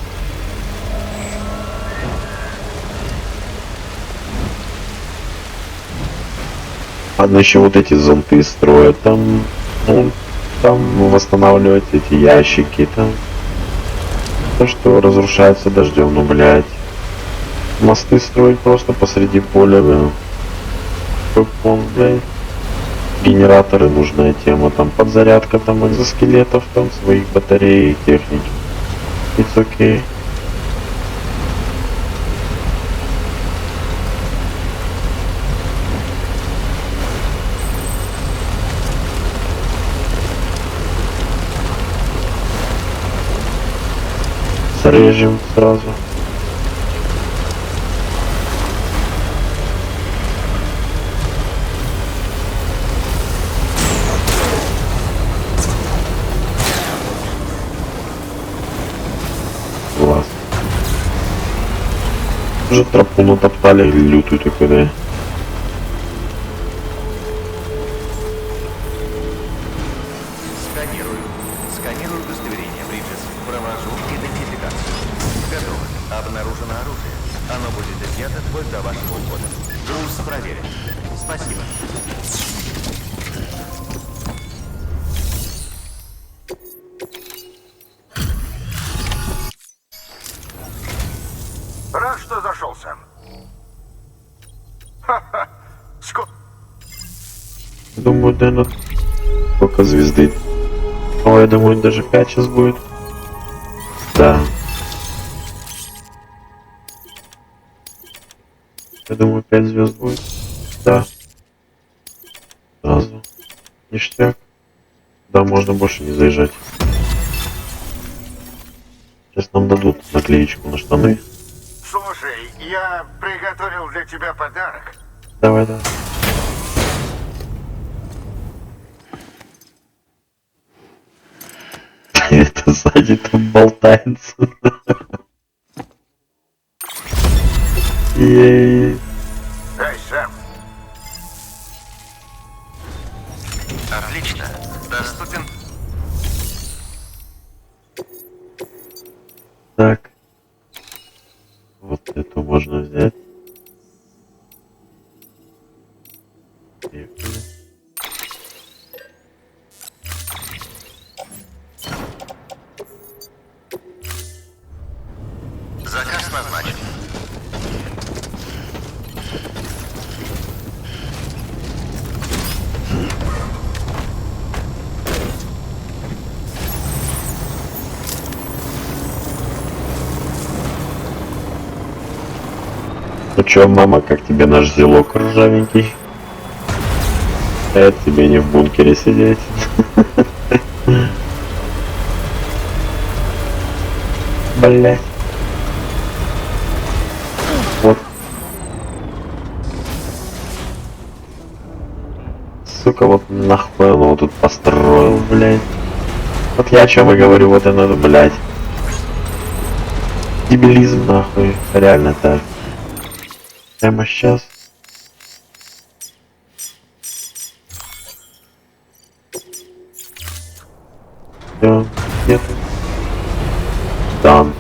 A: Ладно, еще вот эти зонты строят, там, ну, там восстанавливать эти ящики, там, то, что разрушается дождем, ну, блядь. Мосты строить просто посреди поля, блядь. Блядь. Генераторы нужная тема, там, подзарядка, там, экзоскелетов, там, своих батарей и техники. It's okay. Срежем сразу. Класс. Уже тропу натоптали, лютую такой, да?
D: Сканирую. Сканирую удостоверение, припис. Провожу идентификацию. Готово. Обнаружено оружие. Оно будет изъято вплоть до вашего ухода. Груз проверен. Спасибо.
G: Рад, что зашел, Сэм. Ха-ха.
A: Думаю, наверное, сколько звезды. О, я думаю, даже 5 сейчас будет. Да. Я думаю, 5 звезд будет. Да. Сразу. Ништяк. Да, можно больше не заезжать. Сейчас нам дадут наклеечку на штаны.
G: Слушай, я приготовил для тебя подарок.
A: Давай, да. Это сзади там болтается. Ей.
G: Эй, Сэм,
D: Отлично. Доступен.
A: Так. Вот эту можно взять. Поехали.
D: Заказ назначен.
A: Ну чё, мама, как тебе наш зелок ржавенький? Это тебе не в бункере сидеть. Блять. Вот. Сука, вот нахуй он его тут построил, блять. Вот я о чем и говорю, вот и надо, блять. Дебилизм, нахуй. Реально так. Прямо сейчас. Все, где ты? Там.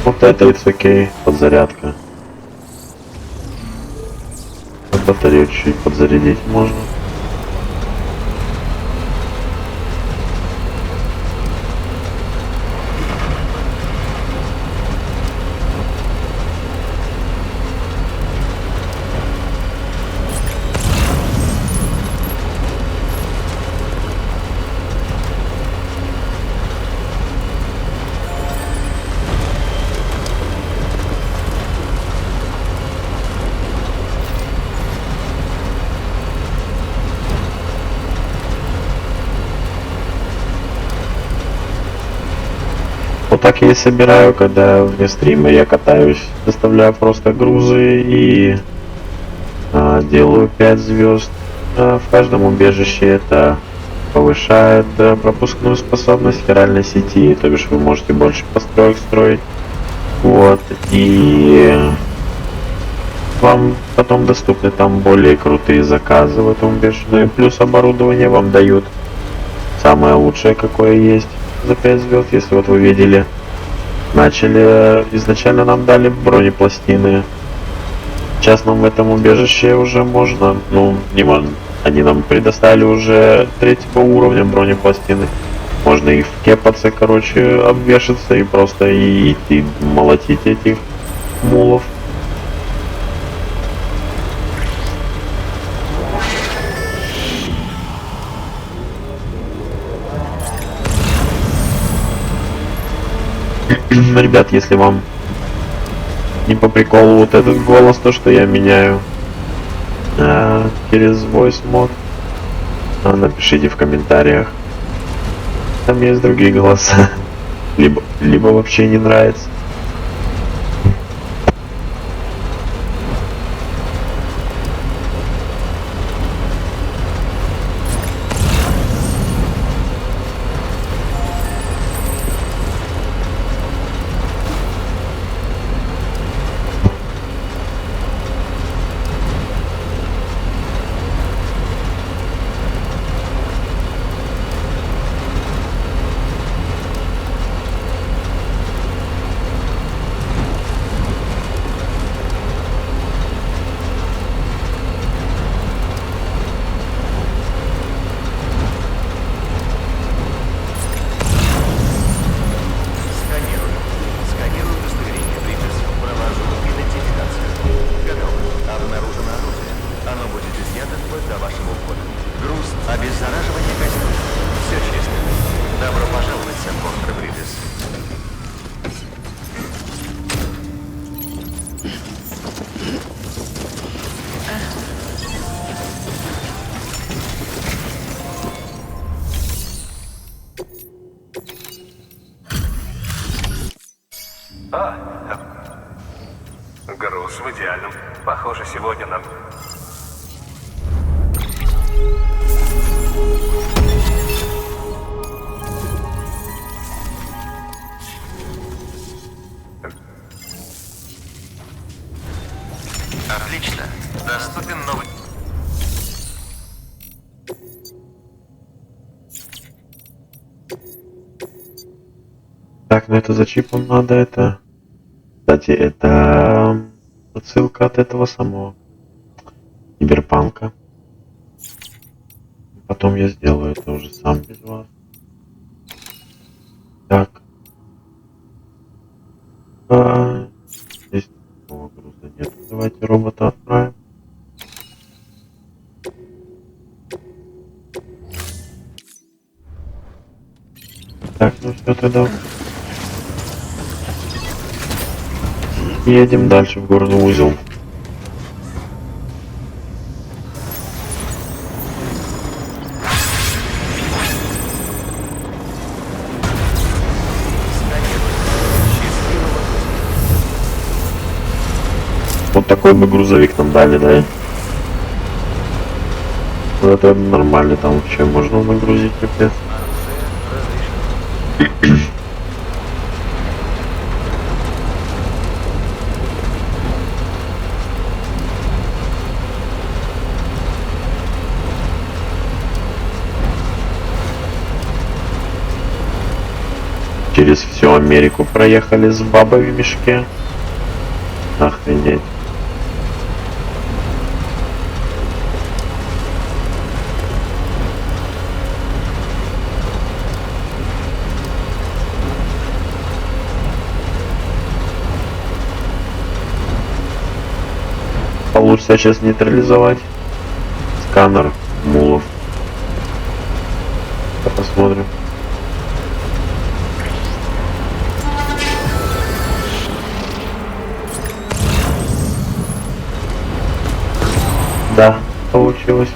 A: Вот это it's окей, подзарядка. Батарею чуть-чуть подзарядить можно. Вот так я и собираю, когда вне стрима я катаюсь, доставляю просто грузы и делаю 5 звезд. В каждом убежище это повышает пропускную способность хиральной сети, то бишь вы можете больше построек строить. Вот, и вам потом доступны там более крутые заказы в этом убежище. Ну и плюс оборудование вам дают самое лучшее, какое есть за 5 звезд. Если вот вы видели, изначально нам дали бронепластины. Сейчас нам в этом убежище уже можно, ну, не можно, они нам предоставили уже 3-го уровня бронепластины. Можно их вкепаться, короче, обвешаться и просто идти молотить этих мулов. Ребят, если вам не по приколу вот этот голос, то что я меняю через voice mod, напишите в комментариях. Там есть другие голоса. либо вообще не нравится.
D: Сканирую удостоверение. Припис. Провожу идентификацию. Готово. Обнаружено оружие. Оно будет изъято вплоть до вашего ухода. Груз. Обеззараживание костюма. Все чисто. Добро пожаловать, сэр Портер Бридес.
G: Груз в идеальном. Похоже, сегодня нам...
D: Отлично. Доступен новый.
A: Так, ну это за чипом надо, это... Кстати, это отсылка от этого самого Киберпанка. Потом я сделаю это уже сам без вас. Так. Здесь такого груза нет. Давайте робота отправим. Так, ну все тогда. Едем дальше в горный узел. Вот такой бы грузовик нам дали, да? Вот это нормально, там вообще можно нагрузить, капец. Через всю Америку проехали с бабой в мешке. Охренеть. Получится сейчас нейтрализовать сканер мулов. Посмотрим. Да, получилось.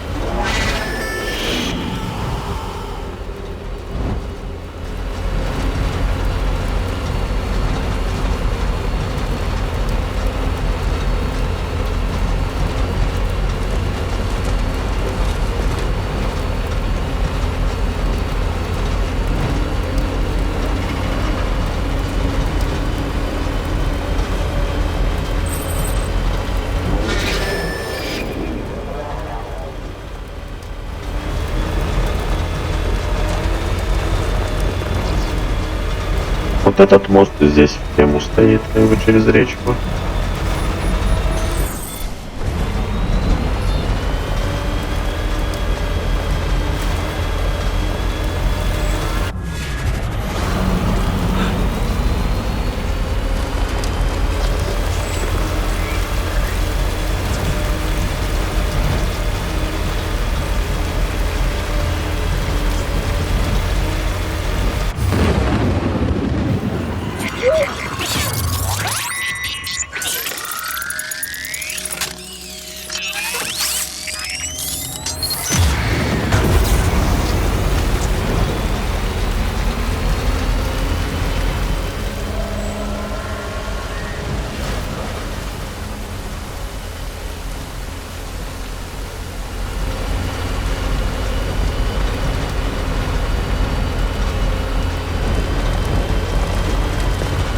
A: Вот этот мост здесь в тему стоит, как бы через речку.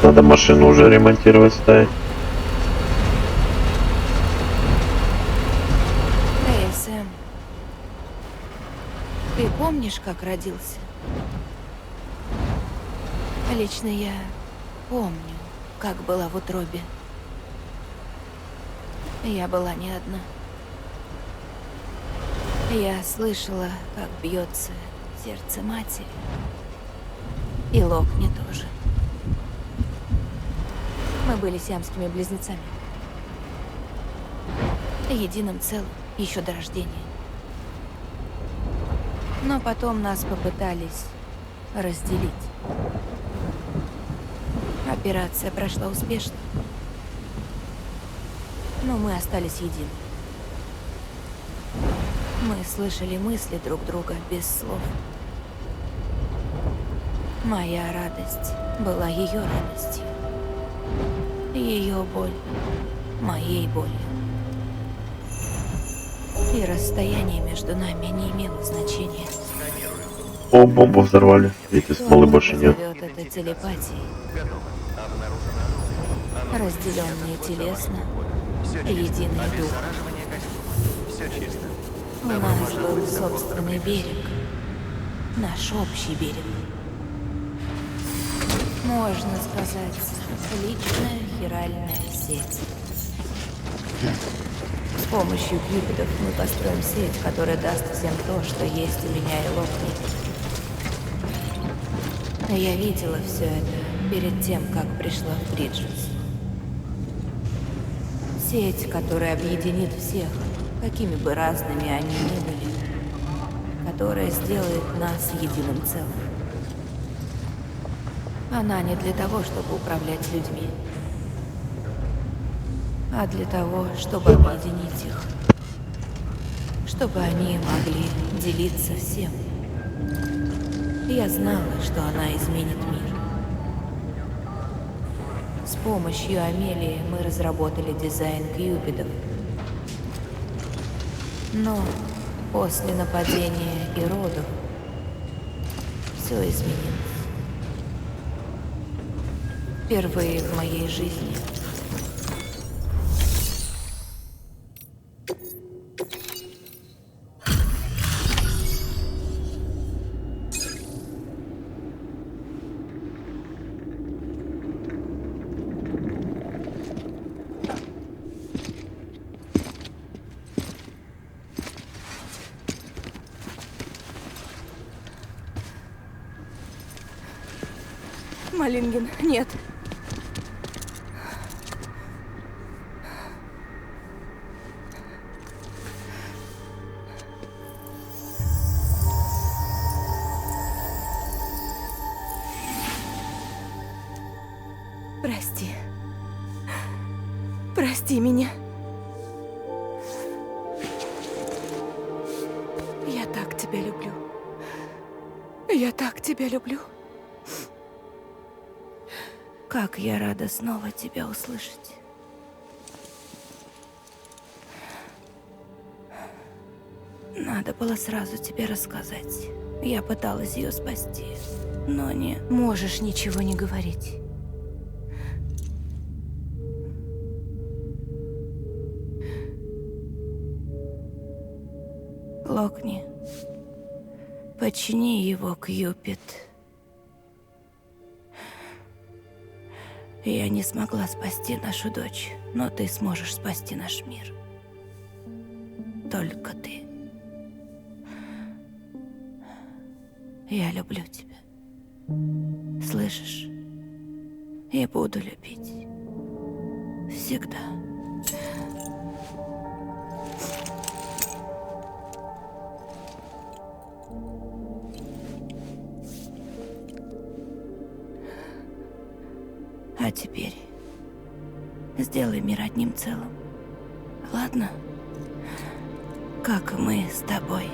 A: Надо машину уже ремонтировать, ставить.
H: Эй, Сэм, ты помнишь, как родился? Лично я помню, как была в утробе. Я была не одна. Я слышала, как бьется сердце матери. И Локни тоже. Мы были сиамскими близнецами. Единым целым еще до рождения. Но потом нас попытались разделить. Операция прошла успешно. Но мы остались едины. Мы слышали мысли друг друга без слов. Моя радость была ее радостью. Ее боль моей болью. И расстояние между нами не имело значения.
A: О, бомбу взорвали. Видите, смолы больше нет.
H: Зовет это телепатией. Разделенные телесно, единый дух.
D: Все чисто.
H: У нас был собственный берег. Наш общий берег. Можно сказать, личная хиральная сеть. С помощью кьюпидов мы построим сеть, которая даст всем то, что есть у меня и Локни. Я видела все это перед тем, как пришла в Бриджес. Сеть, которая объединит всех, какими бы разными они ни были, которая сделает нас единым целым. Она не для того, чтобы управлять людьми, а для того, чтобы объединить их, чтобы они могли делиться всем. Я знала, что она изменит мир. С помощью Амелии мы разработали дизайн кьюпидов. Но после нападения иродов все изменилось. Впервые в моей жизни. Малингин, нет. Прости. Прости меня. Я так тебя люблю. Я так тебя люблю. Как я рада снова тебя услышать. Надо было сразу тебе рассказать. Я пыталась ее спасти, но не можешь ничего не говорить. Локни, почини его, Кьюпид. Я не смогла спасти нашу дочь, но ты сможешь спасти наш мир. Только ты. Я люблю тебя. Слышишь? И буду любить. Всегда. А теперь сделай мир одним целым. Ладно? Как мы с тобой.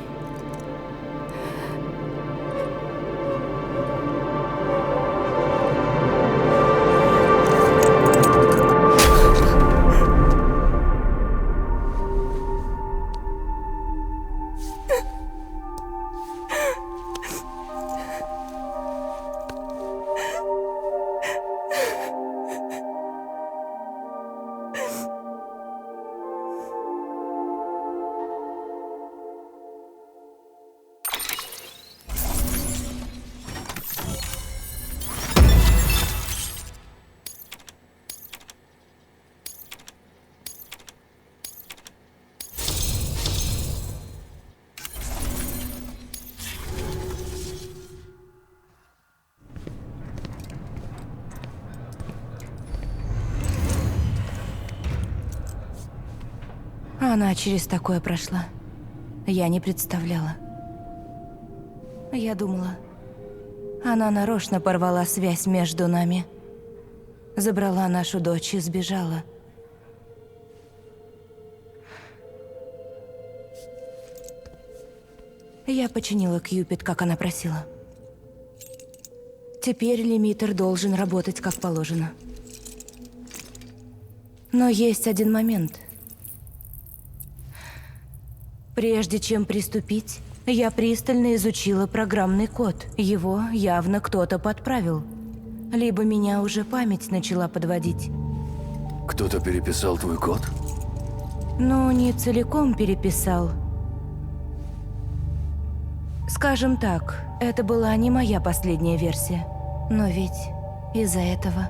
H: Она через такое прошла. Я не представляла. Я думала, она нарочно порвала связь между нами. Забрала нашу дочь и сбежала. Я починила Кьюпид, как она просила. Теперь лимитер должен работать как положено. Но есть один момент. Прежде чем приступить, я пристально изучила программный код. Его явно кто-то подправил. Либо меня уже память начала подводить.
F: Кто-то переписал твой код?
H: Ну, не целиком переписал. Скажем так, это была не моя последняя версия. Но ведь из-за этого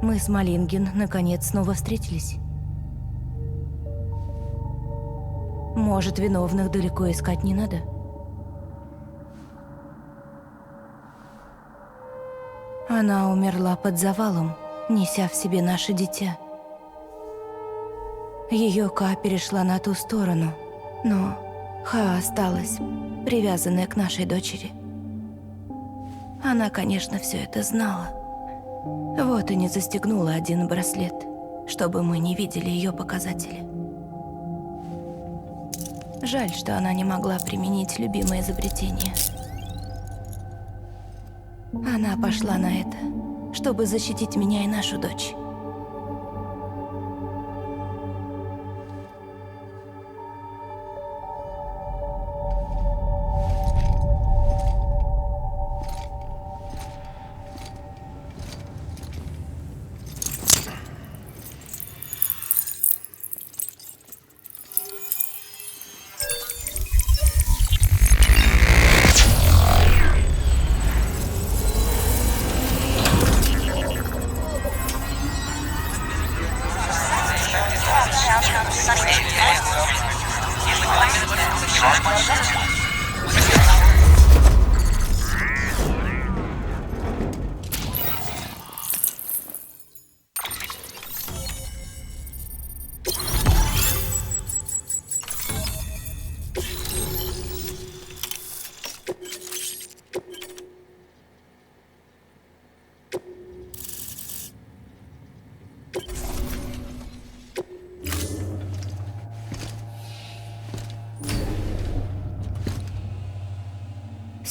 H: мы с Малинген наконец снова встретились. Может, виновных далеко искать не надо? Она умерла под завалом, неся в себе наше дитя. Ее Ка перешла на ту сторону, но Ха осталась привязанная к нашей дочери. Она, конечно, все это знала. Вот и не застегнула один браслет, чтобы мы не видели ее показатели. Жаль, что она не могла применить любимое изобретение. Она пошла на это, чтобы защитить меня и нашу дочь.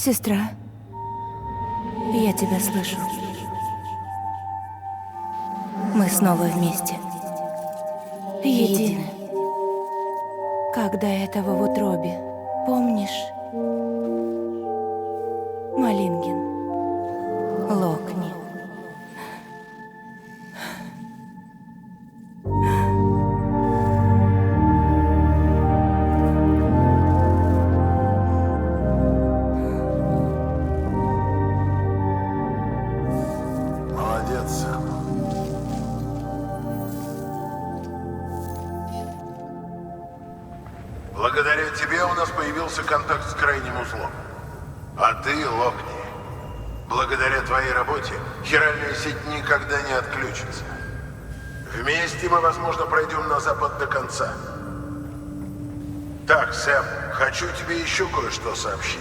H: Сестра, я тебя слышу. Мы снова вместе. Едины. Как до этого в утробе. Помнишь? Малинген. Локни.
B: Благодаря тебе у нас появился контакт с крайним узлом. А ты, Локни, благодаря твоей работе хиральная сеть никогда не отключится. Вместе мы, возможно, пройдем на запад до конца. Так, Сэм, хочу тебе еще кое-что сообщить.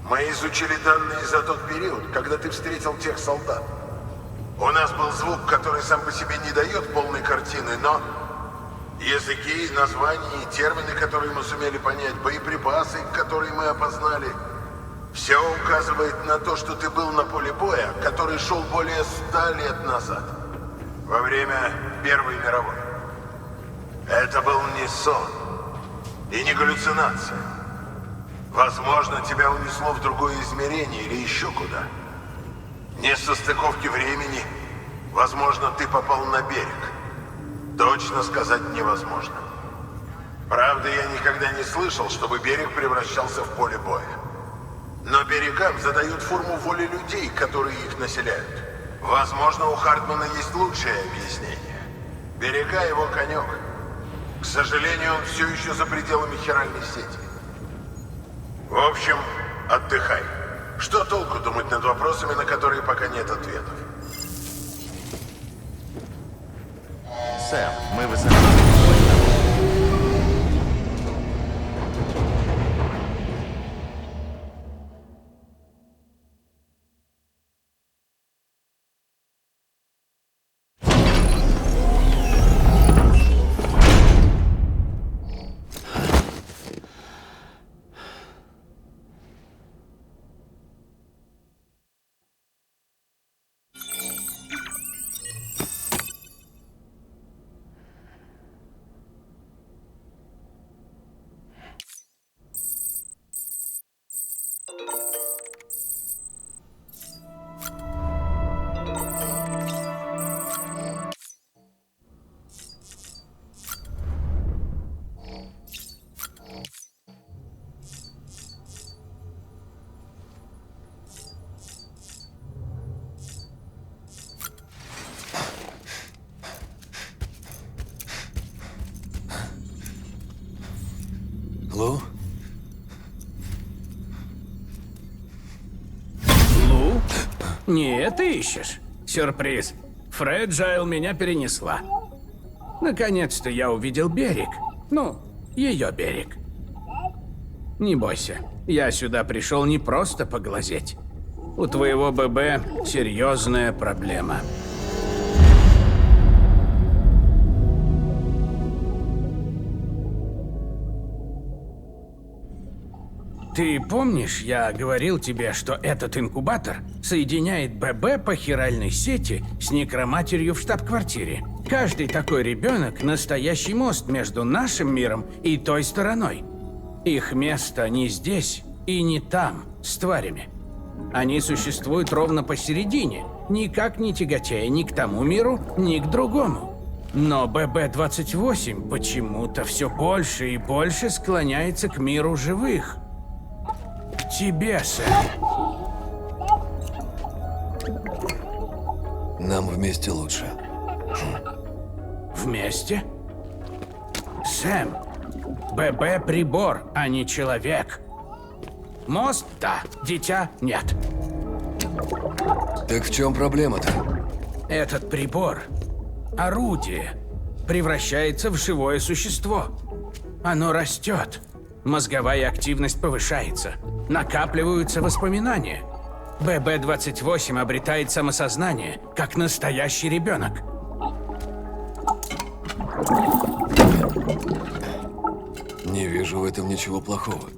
B: Мы изучили данные за тот период, когда ты встретил тех солдат. У нас был звук, который сам по себе не дает полной картины, но языки, названия и термины, которые мы сумели понять, боеприпасы, которые мы опознали, все указывает на то, что ты был на поле боя, который шел более 100 лет назад, во время Первой мировой. Это был не сон и не галлюцинация. Возможно, тебя унесло в другое измерение или еще куда. Несостыковки времени. Возможно, ты попал на берег. Точно сказать невозможно. Правда, я никогда не слышал, чтобы берег превращался в поле боя. Но берегам задают форму воли людей, которые их населяют. Возможно, у Хартмана есть лучшее объяснение. Берега его конек. К сожалению, он все еще за пределами хиральной сети. В общем, отдыхай. Что толку думать над вопросами, на которые пока нет ответов?
D: Сэм, мы высоко.
C: Не это ищешь? Сюрприз. Фреджайл меня перенесла. Наконец-то я увидел берег. Ну, ее берег. Не бойся, я сюда пришел не просто поглазеть. У твоего ББ серьезная проблема. Ты помнишь, я говорил тебе, что этот инкубатор соединяет ББ по хиральной сети с некроматерью в штаб-квартире? Каждый такой ребенок – настоящий мост между нашим миром и той стороной. Их место не здесь и не там, с тварями. Они существуют ровно посередине, никак не тяготея ни к тому миру, ни к другому. Но ББ-28 почему-то все больше и больше склоняется к миру живых. К тебе, Сэм.
F: Нам вместе лучше.
C: Вместе? Сэм, ББ прибор, а не человек. Мост – да, дитя – нет.
F: Так в чем проблема-то?
C: Этот прибор, орудие, превращается в живое существо. Оно растет. Мозговая активность повышается. Накапливаются воспоминания. ББ-28 обретает самосознание, как настоящий ребенок.
F: Не вижу в этом ничего плохого.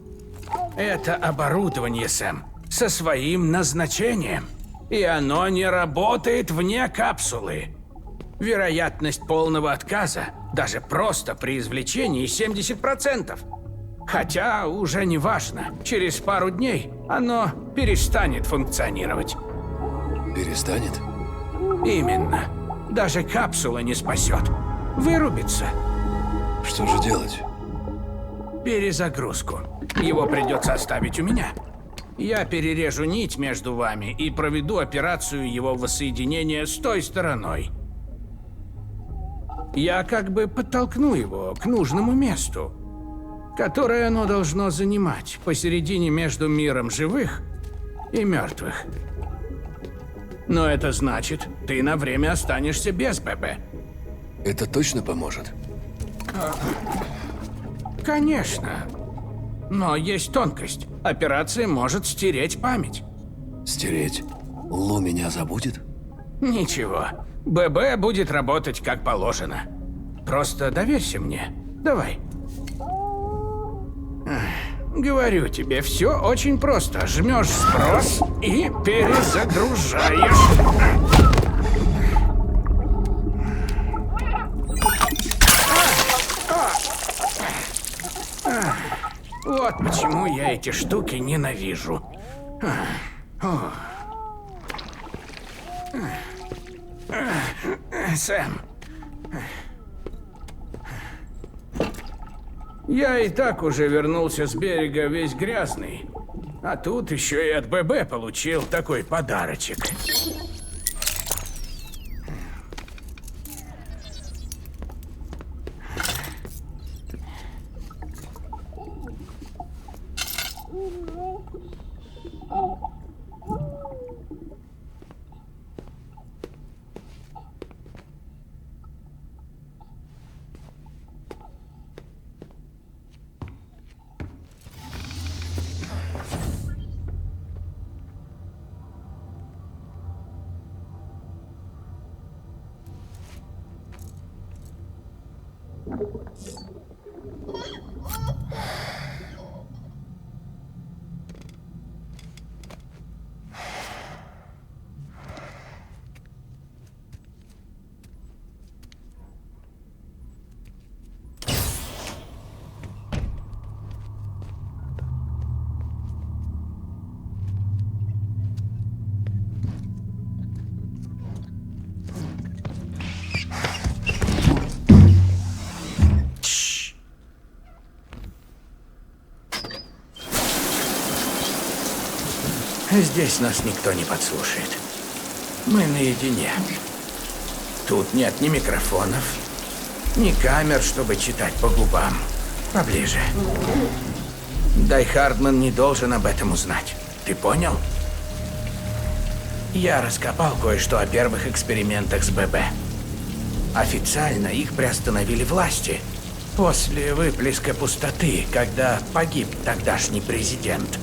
C: Это оборудование, Сэм, со своим назначением. И оно не работает вне капсулы. Вероятность полного отказа, даже просто при извлечении, 70%. Хотя уже не важно. Через пару дней оно перестанет функционировать.
F: Перестанет?
C: Именно. Даже капсула не спасет. Вырубится.
F: Что же делать?
C: Перезагрузку. Его придется оставить у меня. Я перережу нить между вами и проведу операцию его воссоединения с той стороной. Я как бы подтолкну его к нужному месту, которое оно должно занимать посередине между миром живых и мертвых. Но это значит, ты на время останешься без ББ.
F: Это точно поможет?
C: Конечно. Но есть тонкость. Операция может стереть память.
F: Стереть? Лу меня забудет?
C: Ничего. ББ будет работать как положено. Просто доверься мне. Давай. Говорю тебе, все очень просто. Жмешь сброс и перезагружаешь. Вот почему я эти штуки ненавижу. Сэм. Я и так уже вернулся с берега весь грязный. А тут еще и от ББ получил такой подарочек. Здесь нас никто не подслушает. Мы наедине. Тут нет ни микрофонов, ни камер, чтобы читать по губам. Поближе. Дай Хардман не должен об этом узнать. Ты понял? Я раскопал кое-что о первых экспериментах с ББ. Официально их приостановили власти после выплеска пустоты, когда погиб тогдашний президент.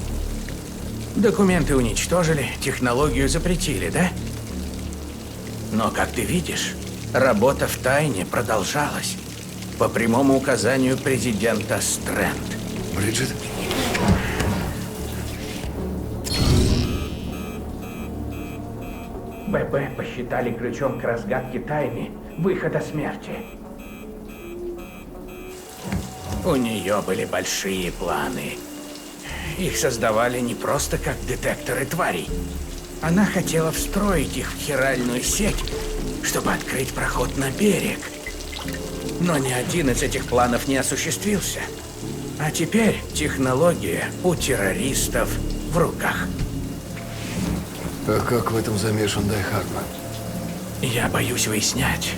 C: Документы уничтожили, технологию запретили, да? Но, как ты видишь, работа в тайне продолжалась по прямому указанию президента Стрэнд.
F: Бриджит?
C: ББ посчитали ключом к разгадке тайны выхода смерти. У нее были большие планы. Их создавали не просто как детекторы тварей. Она хотела встроить их в хиральную сеть, чтобы открыть проход на берег. Но ни один из этих планов не осуществился. А теперь технология у террористов в руках.
F: А как в этом замешан Дай Хардман?
C: Я боюсь выяснять.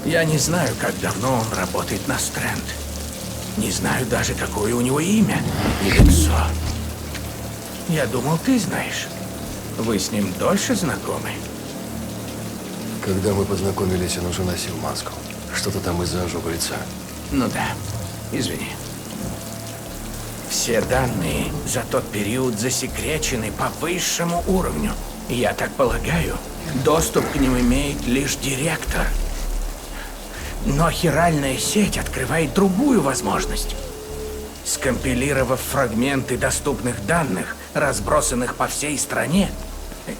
C: Я не знаю, как давно он работает на Стрэнд. Не знаю даже, какое у него имя и лицо. Я думал, ты знаешь. Вы с ним дольше знакомы?
F: Когда мы познакомились, он уже носил маску. Что-то там из-за ожога лица.
C: Ну да, извини. Все данные за тот период засекречены по высшему уровню. Я так полагаю, доступ к ним имеет лишь директор. Но хиральная сеть открывает другую возможность. Скомпилировав фрагменты доступных данных, разбросанных по всей стране,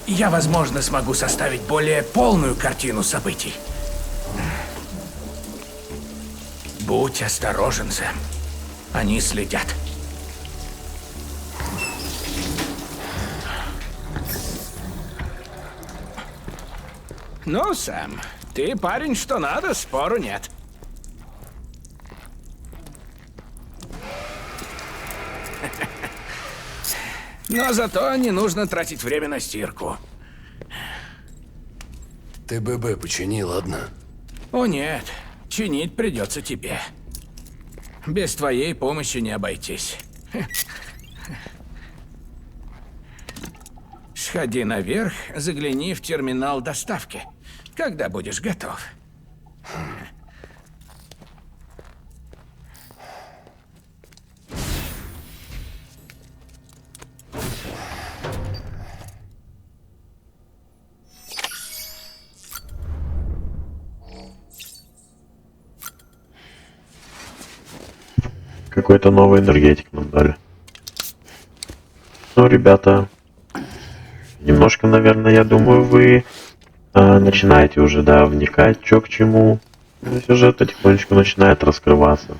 C: я, возможно, смогу составить более полную картину событий. Будь осторожен, Сэм. Они следят. Ну, Сэм, ты парень что надо, спору нет. Но зато не нужно тратить время на стирку.
F: Ты ББ почини, ладно?
C: О нет, чинить придется тебе. Без твоей помощи не обойтись. Сходи наверх, загляни в терминал доставки, когда будешь готов.
A: Какой-то новый энергетик нам дали. Ну, ребята, немножко, наверное, я думаю, вы начинаете уже, да, вникать, что к чему. Сюжет потихонечку начинает раскрываться.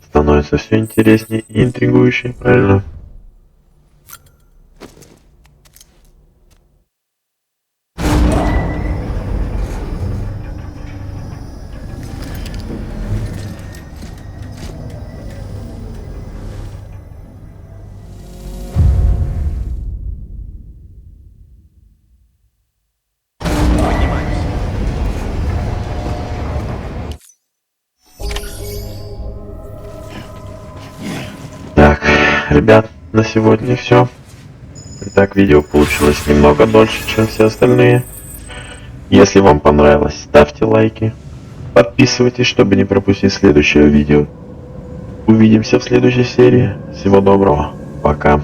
A: Становится все интереснее и интригующе, правильно? Так, ребят, на сегодня все. Так, видео получилось немного дольше, чем все остальные. Если вам понравилось, ставьте лайки. Подписывайтесь, чтобы не пропустить следующее видео. Увидимся в следующей серии. Всего доброго. Пока.